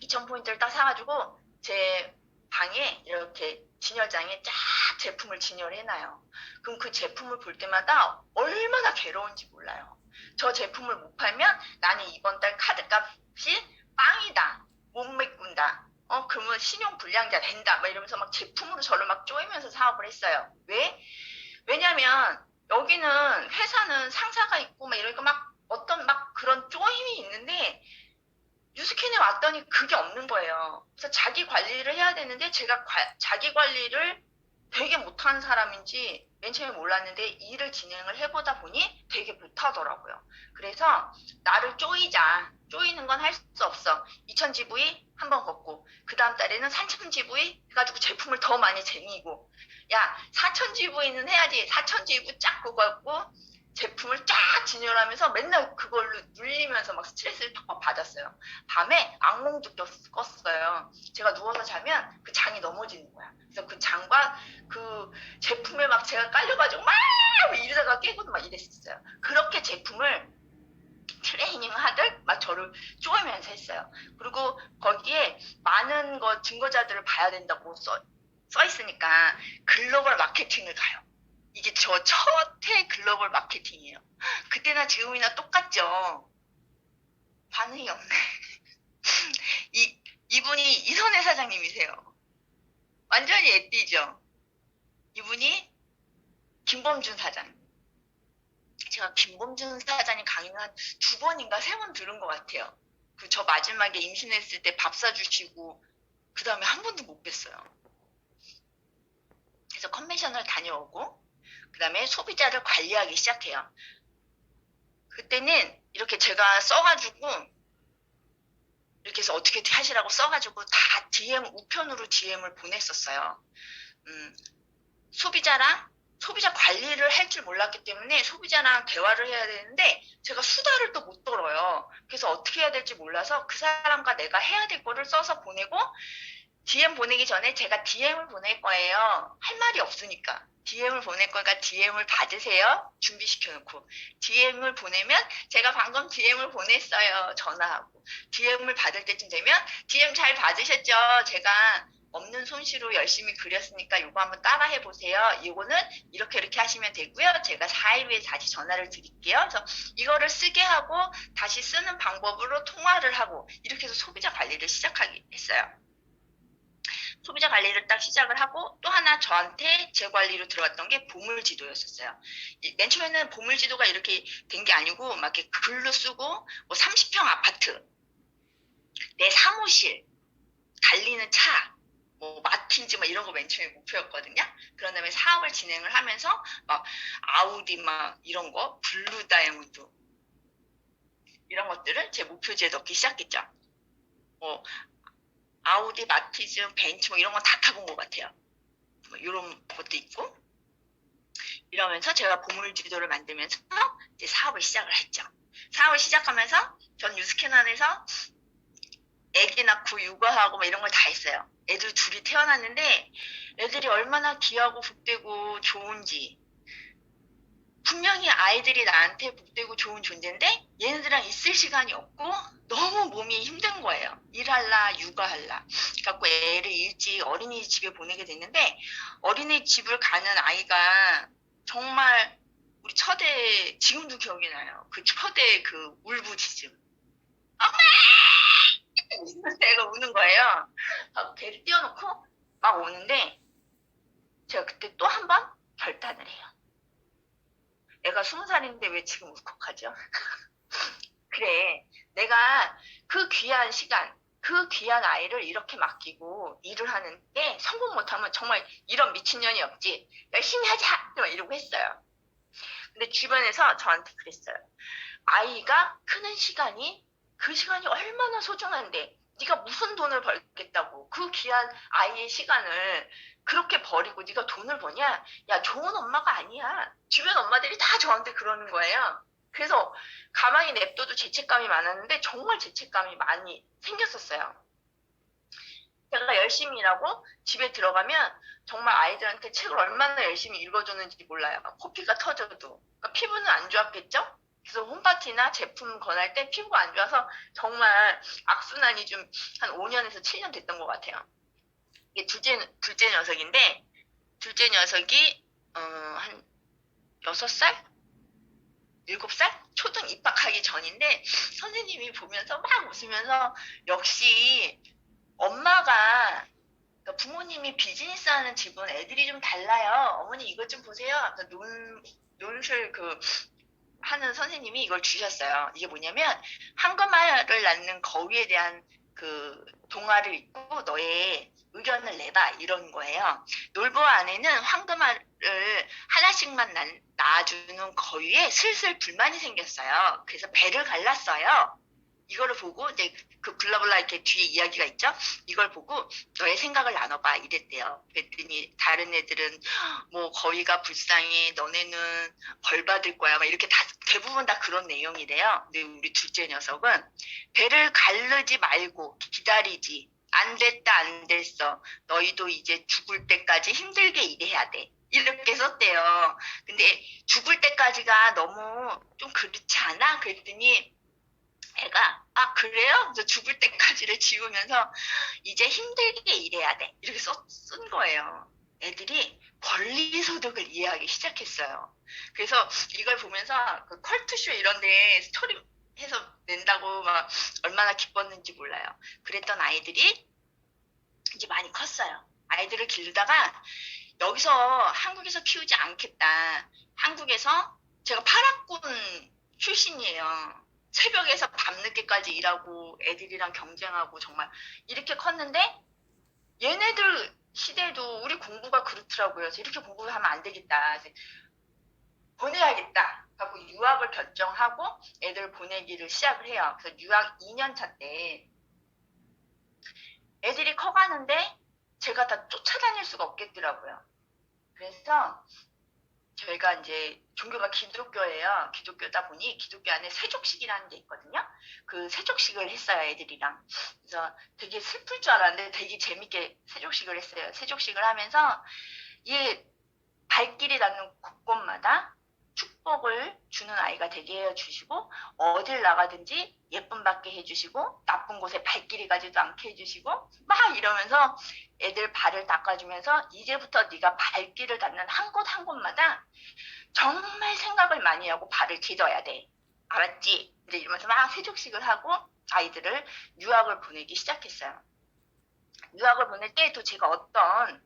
2000포인트를 딱 사가지고 제 방에 이렇게 진열장에 쫙 제품을 진열해놔요. 그럼 그 제품을 볼 때마다 얼마나 괴로운지 몰라요. 저 제품을 못 팔면 나는 이번 달 카드값이 빵이다. 못 메꾼다. 그러면 신용불량자 된다. 막 이러면서 막 제품으로 저를 막 쪼이면서 사업을 했어요. 왜? 왜냐면 여기는 회사는 상사가 있고 막 이러니까 막 어떤 막 그런 쪼임이 있는데 뉴스킨에 왔더니 그게 없는 거예요. 그래서 자기 관리를 해야 되는데 제가 자기 관리를 되게 못하는 사람인지 맨 처음에 몰랐는데 일을 진행을 해보다 보니 되게 못하더라고요. 그래서 나를 쪼이자. 조이는 건 할 수 없어. 2000GV 한 번 걷고 그 다음 달에는 3000GV 해가지고 제품을 더 많이 쟁이고 야 4000GV는 해야지. 4000GV 쫙 걷고 제품을 쫙 진열하면서 맨날 그걸로 눌리면서 막 스트레스를 더 받았어요. 밤에 악몽도 꿨어요. 제가 누워서 자면 그 장이 넘어지는 거야. 그래서 그 장과 그 제품에 막 제가 깔려가지고 막 이러다가 깨고도 막 이랬었어요. 그렇게 제품을 트레이닝 하듯 막 저를 쪼으면서 했어요. 그리고 거기에 많은 거 증거자들을 봐야 된다고 써 있으니까 글로벌 마케팅을 가요. 이게 저 첫해 글로벌 마케팅이에요. 그때나 지금이나 똑같죠. 반응이 없네. 이분이 이선혜 사장님이세요. 완전히 애띠죠. 이분이 김범준 사장. 제가 김범준 사장님 강의는 한 2번인가 3번 들은 것 같아요. 그 저 마지막에 임신했을 때 밥 사주시고 그 다음에 한 번도 못 뵀어요. 그래서 컨벤션을 다녀오고 그 다음에 소비자를 관리하기 시작해요. 그때는 이렇게 제가 써가지고 이렇게 해서 어떻게 하시라고 써가지고 다 DM 우편으로 DM을 보냈었어요. 소비자 관리를 할 줄 몰랐기 때문에 소비자랑 대화를 해야 되는데 제가 수다를 또 못 떨어요. 그래서 어떻게 해야 될지 몰라서 그 사람과 내가 해야 될 거를 써서 보내고 DM 보내기 전에 제가 DM을 보낼 거예요. 할 말이 없으니까. DM을 보낼 거니까 DM을 받으세요. 준비시켜 놓고. DM을 보내면 제가 방금 DM을 보냈어요. 전화하고. DM을 받을 때쯤 되면 DM 잘 받으셨죠? 제가 없는 솜씨로 열심히 그렸으니까 이거 한번 따라해 보세요. 이거는 이렇게 하시면 되고요. 제가 4일 후에 다시 전화를 드릴게요. 그래서 이거를 쓰게 하고 다시 쓰는 방법으로 통화를 하고 이렇게 해서 소비자 관리를 시작하게 했어요. 소비자 관리를 딱 시작을 하고 또 하나 저한테 제 관리로 들어갔던 게 보물지도였었어요. 맨 처음에는 보물지도가 이렇게 된 게 아니고 막 이렇게 글로 쓰고 뭐 30평 아파트, 내 사무실, 달리는 차, 뭐 마틴즈 막 이런 거 맨 처음에 목표였거든요. 그런 다음에 사업을 진행을 하면서 막 아우디 막 이런 거, 블루 다이아몬드 이런 것들을 제 목표지에 넣기 시작했죠. 뭐 아우디, 마티즈, 벤츠 뭐 이런 건 다 타본 것 같아요. 뭐 이런 것도 있고 이러면서 제가 보물지도를 만들면서 이제 사업을 시작을 했죠. 사업을 시작하면서 전 뉴스캐넌에서 애기 낳고 육아하고 뭐 이런 걸 다 했어요. 애들 둘이 태어났는데 애들이 얼마나 귀하고 복되고 좋은지 분명히 아이들이 나한테 복되고 좋은 존재인데 얘네들이랑 있을 시간이 없고 너무 몸이 힘든 거예요. 일할라 육아할라. 그래갖고 애를 일찍 어린이집에 보내게 됐는데 어린이집을 가는 아이가 정말 우리 첫애 지금도 기억이 나요. 그 첫애 그 울부짖음. 엄마! 애가 우는 거예요. 배를 띄워놓고 막 오는데 제가 그때 또 한 번 결단을 해요. 애가 20살인데 왜 지금 울컥하죠? 그래, 내가 그 귀한 시간, 그 귀한 아이를 이렇게 맡기고 일을 하는데 성공 못하면 정말 이런 미친년이 없지. 열심히 하자! 이러고 했어요. 근데 주변에서 저한테 그랬어요. 아이가 크는 시간이 그 시간이 얼마나 소중한데 네가 무슨 돈을 벌겠다고 그 귀한 아이의 시간을 그렇게 버리고 네가 돈을 버냐? 야, 좋은 엄마가 아니야. 주변 엄마들이 다 저한테 그러는 거예요. 그래서 가만히 냅둬도 죄책감이 많았는데 정말 죄책감이 많이 생겼었어요. 제가 열심히 일하고 집에 들어가면 정말 아이들한테 책을 얼마나 열심히 읽어줬는지 몰라요. 코피가 터져도. 그러니까 피부는 안 좋았겠죠? 그래서 홈파티나 제품 권할 때 피부가 안 좋아서 정말 악순환이 좀 한 5년에서 7년 됐던 것 같아요. 이게 둘째 녀석인데 둘째 녀석이 한 6살? 7살? 초등 입학하기 전인데 선생님이 보면서 막 웃으면서 역시 엄마가 그러니까 부모님이 비즈니스 하는 집은 애들이 좀 달라요. 어머니 이것 좀 보세요. 논술 하는 선생님이 이걸 주셨어요. 이게 뭐냐면 황금알을 낳는 거위에 대한 그 동화를 읽고 너의 의견을 내봐 이런 거예요. 놀보 안에는 황금알을 하나씩만 낳아주는 거위에 슬슬 불만이 생겼어요. 그래서 배를 갈랐어요. 이거를 보고 이제 그 블라블라 이렇게 뒤에 이야기가 있죠. 이걸 보고 너의 생각을 나눠봐 이랬대요. 그랬더니 다른 애들은 뭐 거위가 불쌍해, 너네는 벌 받을 거야, 막 이렇게 다 대부분 다 그런 내용이래요. 근데 우리 둘째 녀석은 배를 가르지 말고 기다리지. 안 됐다, 안 됐어. 너희도 이제 죽을 때까지 힘들게 일해야 돼. 이렇게 썼대요. 근데 죽을 때까지가 너무 좀 그렇지 않아? 그랬더니 애가 아 그래요? 그래서 죽을 때까지를 지우면서 이제 힘들게 일해야 돼. 이렇게 쓴 거예요. 애들이 권리소득을 이해하기 시작했어요. 그래서 이걸 보면서 그 컬투쇼 이런 데 스토리 해서 낸다고 막 얼마나 기뻤는지 몰라요. 그랬던 아이들이 이제 많이 컸어요. 아이들을 기르다가 여기서 한국에서 키우지 않겠다. 한국에서 제가 파락군 출신이에요. 새벽에서 밤늦게까지 일하고 애들이랑 경쟁하고 정말 이렇게 컸는데 얘네들 시대에도 우리 공부가 그렇더라고요. 그래서 이렇게 공부하면 안 되겠다. 보내야겠다. 하고 유학을 결정하고 애들 보내기를 시작을 해요. 그래서 유학 2년 차 때 애들이 커가는데 제가 다 쫓아다닐 수가 없겠더라고요. 그래서 저희가 이제 종교가 기독교예요. 기독교다 보니 기독교 안에 세족식이라는 게 있거든요. 그 세족식을 했어요, 애들이랑. 그래서 되게 슬플 줄 알았는데 되게 재밌게 세족식을 했어요. 세족식을 하면서 이 발길이 닿는 곳곳마다 축복을 주는 아이가 되게 해주시고 어딜 나가든지 예쁨 받게 해주시고 나쁜 곳에 발길이 가지도 않게 해주시고 막 이러면서 애들 발을 닦아주면서 이제부터 네가 발길을 닿는 한 곳 한 곳마다 정말 생각을 많이 하고 발을 디뎌야 돼. 알았지? 이러면서 막 세족식을 하고 아이들을 유학을 보내기 시작했어요. 유학을 보낼 때도 제가 어떤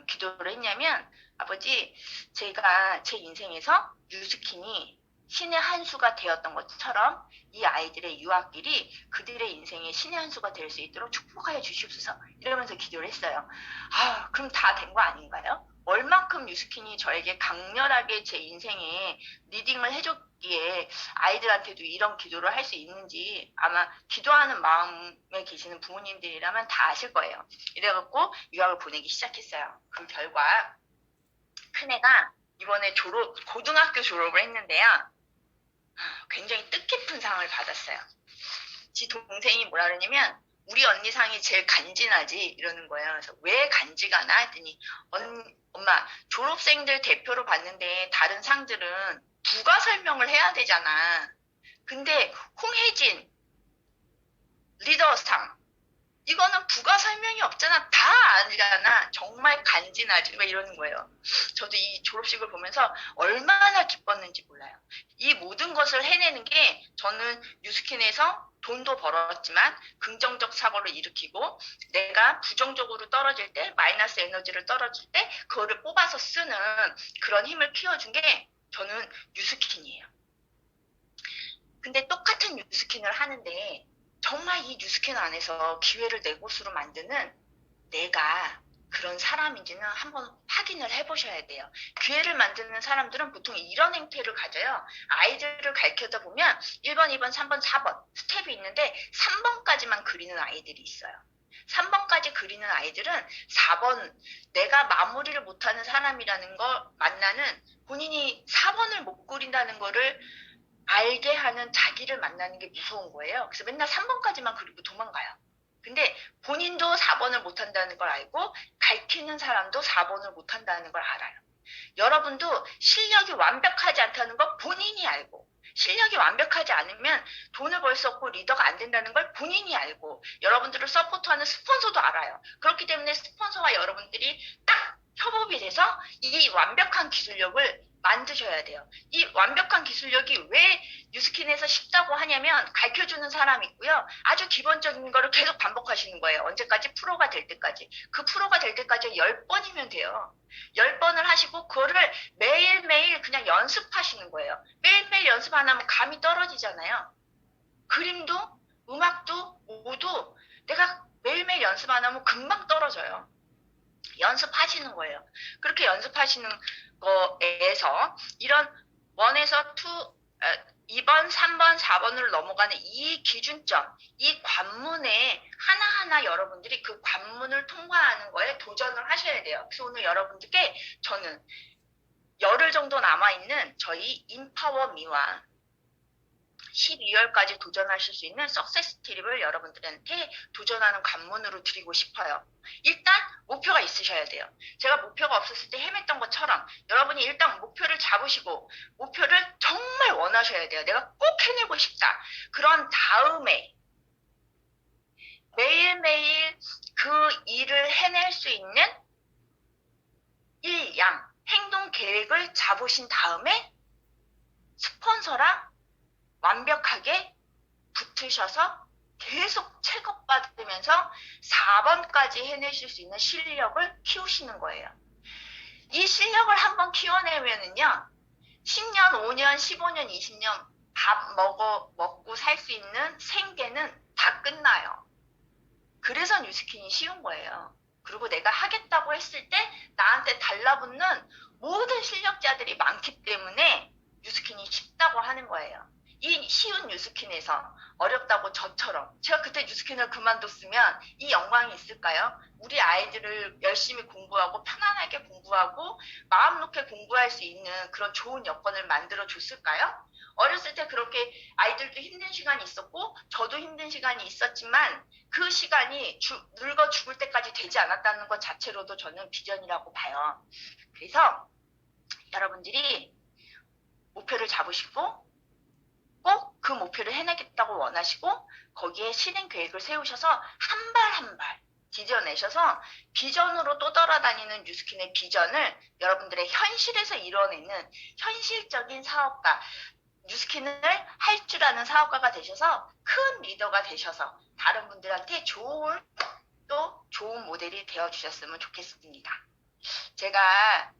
기도를 했냐면 아버지 제가 제 인생에서 뉴스킨이 신의 한 수가 되었던 것처럼 이 아이들의 유학길이 그들의 인생의 신의 한 수가 될 수 있도록 축복하여 주시옵소서 이러면서 기도를 했어요. 아 그럼 다 된 거 아닌가요? 얼만큼 뉴스킨이 저에게 강렬하게 제 인생에 리딩을 해줬기에 아이들한테도 이런 기도를 할 수 있는지 아마 기도하는 마음에 계시는 부모님들이라면 다 아실 거예요. 이래갖고 유학을 보내기 시작했어요. 그 결과 큰애가 이번에 고등학교 졸업을 했는데요. 굉장히 뜻깊은 상을 받았어요. 지 동생이 뭐라 그러냐면 우리 언니 상이 제일 간지나지 이러는 거예요. 그래서 왜 간지가 나? 했더니 엄마 졸업생들 대표로 받는데 다른 상들은 부가 설명을 해야 되잖아. 근데 홍혜진 리더상 이거는 부가 설명이 없잖아. 다 알잖아. 정말 간지나지. 막 이러는 거예요. 저도 이 졸업식을 보면서 얼마나 기뻤는지 몰라요. 이 모든 것을 해내는 게 저는 뉴스킨에서 돈도 벌었지만 긍정적 사고를 일으키고 내가 부정적으로 떨어질 때 마이너스 에너지를 떨어질 때 그거를 뽑아서 쓰는 그런 힘을 키워준 게 저는 뉴스킨이에요. 근데 똑같은 뉴스킨을 하는데 정말 이 뉴스킨 안에서 기회를 내 곳으로 만드는 내가 그런 사람인지는 한번 확인을 해보셔야 돼요. 기회를 만드는 사람들은 보통 이런 행태를 가져요. 아이들을 가르쳐다 보면 1번, 2번, 3번, 4번 스텝이 있는데 3번까지만 그리는 아이들이 있어요. 3번까지 그리는 아이들은 4번 내가 마무리를 못하는 사람이라는 걸 만나는 본인이 4번을 못 그린다는 거를 알게 하는 자기를 만나는 게 무서운 거예요. 그래서 맨날 3번까지만 그리고 도망가요. 근데 본인도 4번을 못한다는 걸 알고 가르치는 사람도 4번을 못한다는 걸 알아요. 여러분도 실력이 완벽하지 않다는 걸 본인이 알고 실력이 완벽하지 않으면 돈을 벌 수 없고 리더가 안 된다는 걸 본인이 알고 여러분들을 서포트하는 스폰서도 알아요. 그렇기 때문에 스폰서와 여러분들이 딱 협업이 돼서 이 완벽한 기술력을 만드셔야 돼요. 이 완벽한 기술력이 왜 뉴스킨에서 쉽다고 하냐면 가르쳐주는 사람이 있고요. 아주 기본적인 거를 계속 반복하시는 거예요. 언제까지? 프로가 될 때까지. 그 프로가 될 때까지 10번이면 돼요. 10번을 하시고 그거를 매일매일 그냥 연습하시는 거예요. 매일매일 연습 안 하면 감이 떨어지잖아요. 그림도 음악도 모두 내가 매일매일 연습 안 하면 금방 떨어져요. 연습하시는 거예요. 그렇게 연습하시는 거에서 이런 1에서 2, 2번, 3번, 4번으로 넘어가는 이 기준점, 이 관문에 하나하나 여러분들이 그 관문을 통과하는 거에 도전을 하셔야 돼요. 그래서 오늘 여러분들께 저는 열흘 정도 남아있는 저희 인파워 미와 12월까지 도전하실 수 있는 석세스 트립을 여러분들한테 도전하는 관문으로 드리고 싶어요. 일단 목표가 있으셔야 돼요. 제가 목표가 없었을 때 헤맸던 것처럼 여러분이 일단 목표를 잡으시고 목표를 정말 원하셔야 돼요. 내가 꼭 해내고 싶다. 그런 다음에 매일매일 그 일을 해낼 수 있는 일양 행동 계획을 잡으신 다음에 스폰서랑 완벽하게 붙으셔서 계속 체크받으면서 4번까지 해내실 수 있는 실력을 키우시는 거예요. 이 실력을 한번 키워내면은요, 10년, 5년, 15년, 20년 밥 먹고 살 수 있는 생계는 다 끝나요. 그래서 뉴스킨이 쉬운 거예요. 그리고 내가 하겠다고 했을 때 나한테 달라붙는 모든 실력자들이 많기 때문에 뉴스킨이 쉽다고 하는 거예요. 이 쉬운 뉴스킨에서 어렵다고 저처럼 제가 그때 뉴스킨을 그만뒀으면 이 영광이 있을까요? 우리 아이들을 열심히 공부하고 편안하게 공부하고 마음 놓게 공부할 수 있는 그런 좋은 여건을 만들어 줬을까요? 어렸을 때 그렇게 아이들도 힘든 시간이 있었고 저도 힘든 시간이 있었지만 그 시간이 늙어 죽을 때까지 되지 않았다는 것 자체로도 저는 비전이라고 봐요. 그래서 여러분들이 목표를 잡으시고 꼭 그 목표를 해내겠다고 원하시고 거기에 실행 계획을 세우셔서 한 발 한 발 디뎌내셔서 비전으로 또 돌아다니는 뉴스킨의 비전을 여러분들의 현실에서 이뤄내는 현실적인 사업가, 뉴스킨을 할 줄 아는 사업가가 되셔서 큰 리더가 되셔서 다른 분들한테 좋은 모델이 되어주셨으면 좋겠습니다. 제가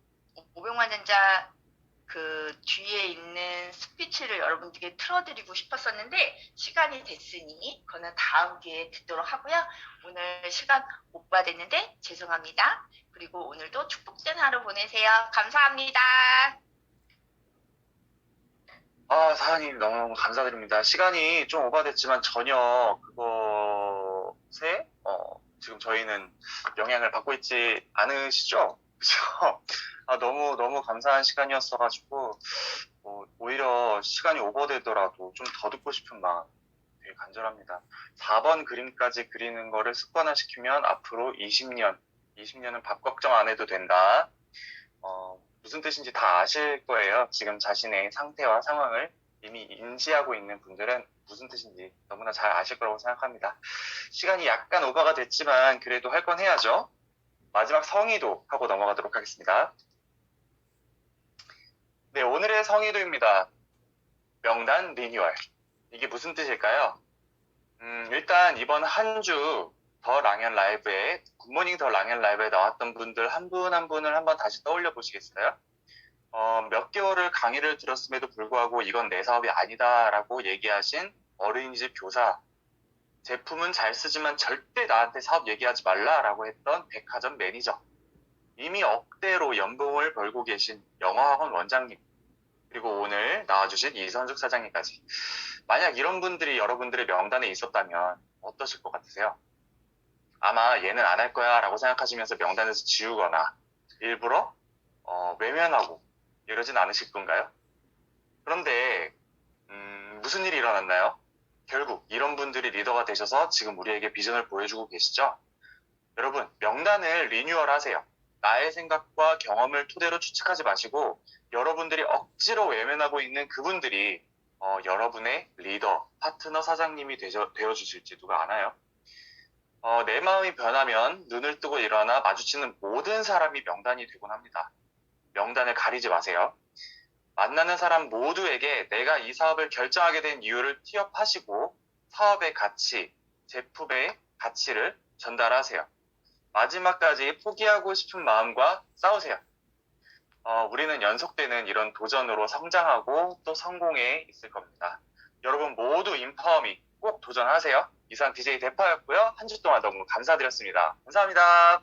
500만 전자 그 뒤에 있는 스피치를 여러분들께 틀어드리고 싶었었는데 시간이 됐으니 그거는 다음 기회에 듣도록 하고요. 오늘 시간 오버됐는데 죄송합니다. 그리고 오늘도 축복된 하루 보내세요. 감사합니다. 사장님 너무너무 감사드립니다. 시간이 좀 오버됐지만 전혀 그것에 지금 저희는 영향을 받고 있지 않으시죠? 그죠? 너무 감사한 시간이었어가지고 오히려 시간이 오버되더라도 좀 더 듣고 싶은 마음 되게 간절합니다. 4번 그림까지 그리는 거를 습관화시키면 앞으로 20년은 밥 걱정 안 해도 된다. 무슨 뜻인지 다 아실 거예요. 지금 자신의 상태와 상황을 이미 인지하고 있는 분들은 무슨 뜻인지 너무나 잘 아실 거라고 생각합니다. 시간이 약간 오버가 됐지만 그래도 할 건 해야죠. 마지막 성의도 하고 넘어가도록 하겠습니다. 네, 오늘의 성의도입니다. 명단 리뉴얼. 이게 무슨 뜻일까요? 일단 이번 한 주 더 랑현 라이브에 굿모닝 더 랑현 라이브에 나왔던 분들 한 분 한 분을 한번 다시 떠올려 보시겠어요? 몇 개월을 강의를 들었음에도 불구하고 이건 내 사업이 아니다라고 얘기하신 어린이집 교사, 제품은 잘 쓰지만 절대 나한테 사업 얘기하지 말라라고 했던 백화점 매니저, 이미 억대로 연봉을 벌고 계신 영어학원 원장님, 그리고 오늘 나와주신 이선숙 사장님까지. 만약 이런 분들이 여러분들의 명단에 있었다면 어떠실 것 같으세요? 아마 얘는 안 할 거야 라고 생각하시면서 명단에서 지우거나 일부러 외면하고 이러진 않으실 건가요? 그런데 무슨 일이 일어났나요? 결국 이런 분들이 리더가 되셔서 지금 우리에게 비전을 보여주고 계시죠? 여러분, 명단을 리뉴얼 하세요. 나의 생각과 경험을 토대로 추측하지 마시고 여러분들이 억지로 외면하고 있는 그분들이 여러분의 리더, 파트너, 사장님이 되어주실지 누가 아나요? 내 마음이 변하면 눈을 뜨고 일어나 마주치는 모든 사람이 명단이 되곤 합니다. 명단을 가리지 마세요. 만나는 사람 모두에게 내가 이 사업을 결정하게 된 이유를 티업하시고 사업의 가치, 제품의 가치를 전달하세요. 마지막까지 포기하고 싶은 마음과 싸우세요. 우리는 연속되는 이런 도전으로 성장하고 또 성공해 있을 겁니다. 여러분 모두 인파워미 꼭 도전하세요. 이상 DJ 대파였고요. 한 주 동안 너무 감사드렸습니다. 감사합니다.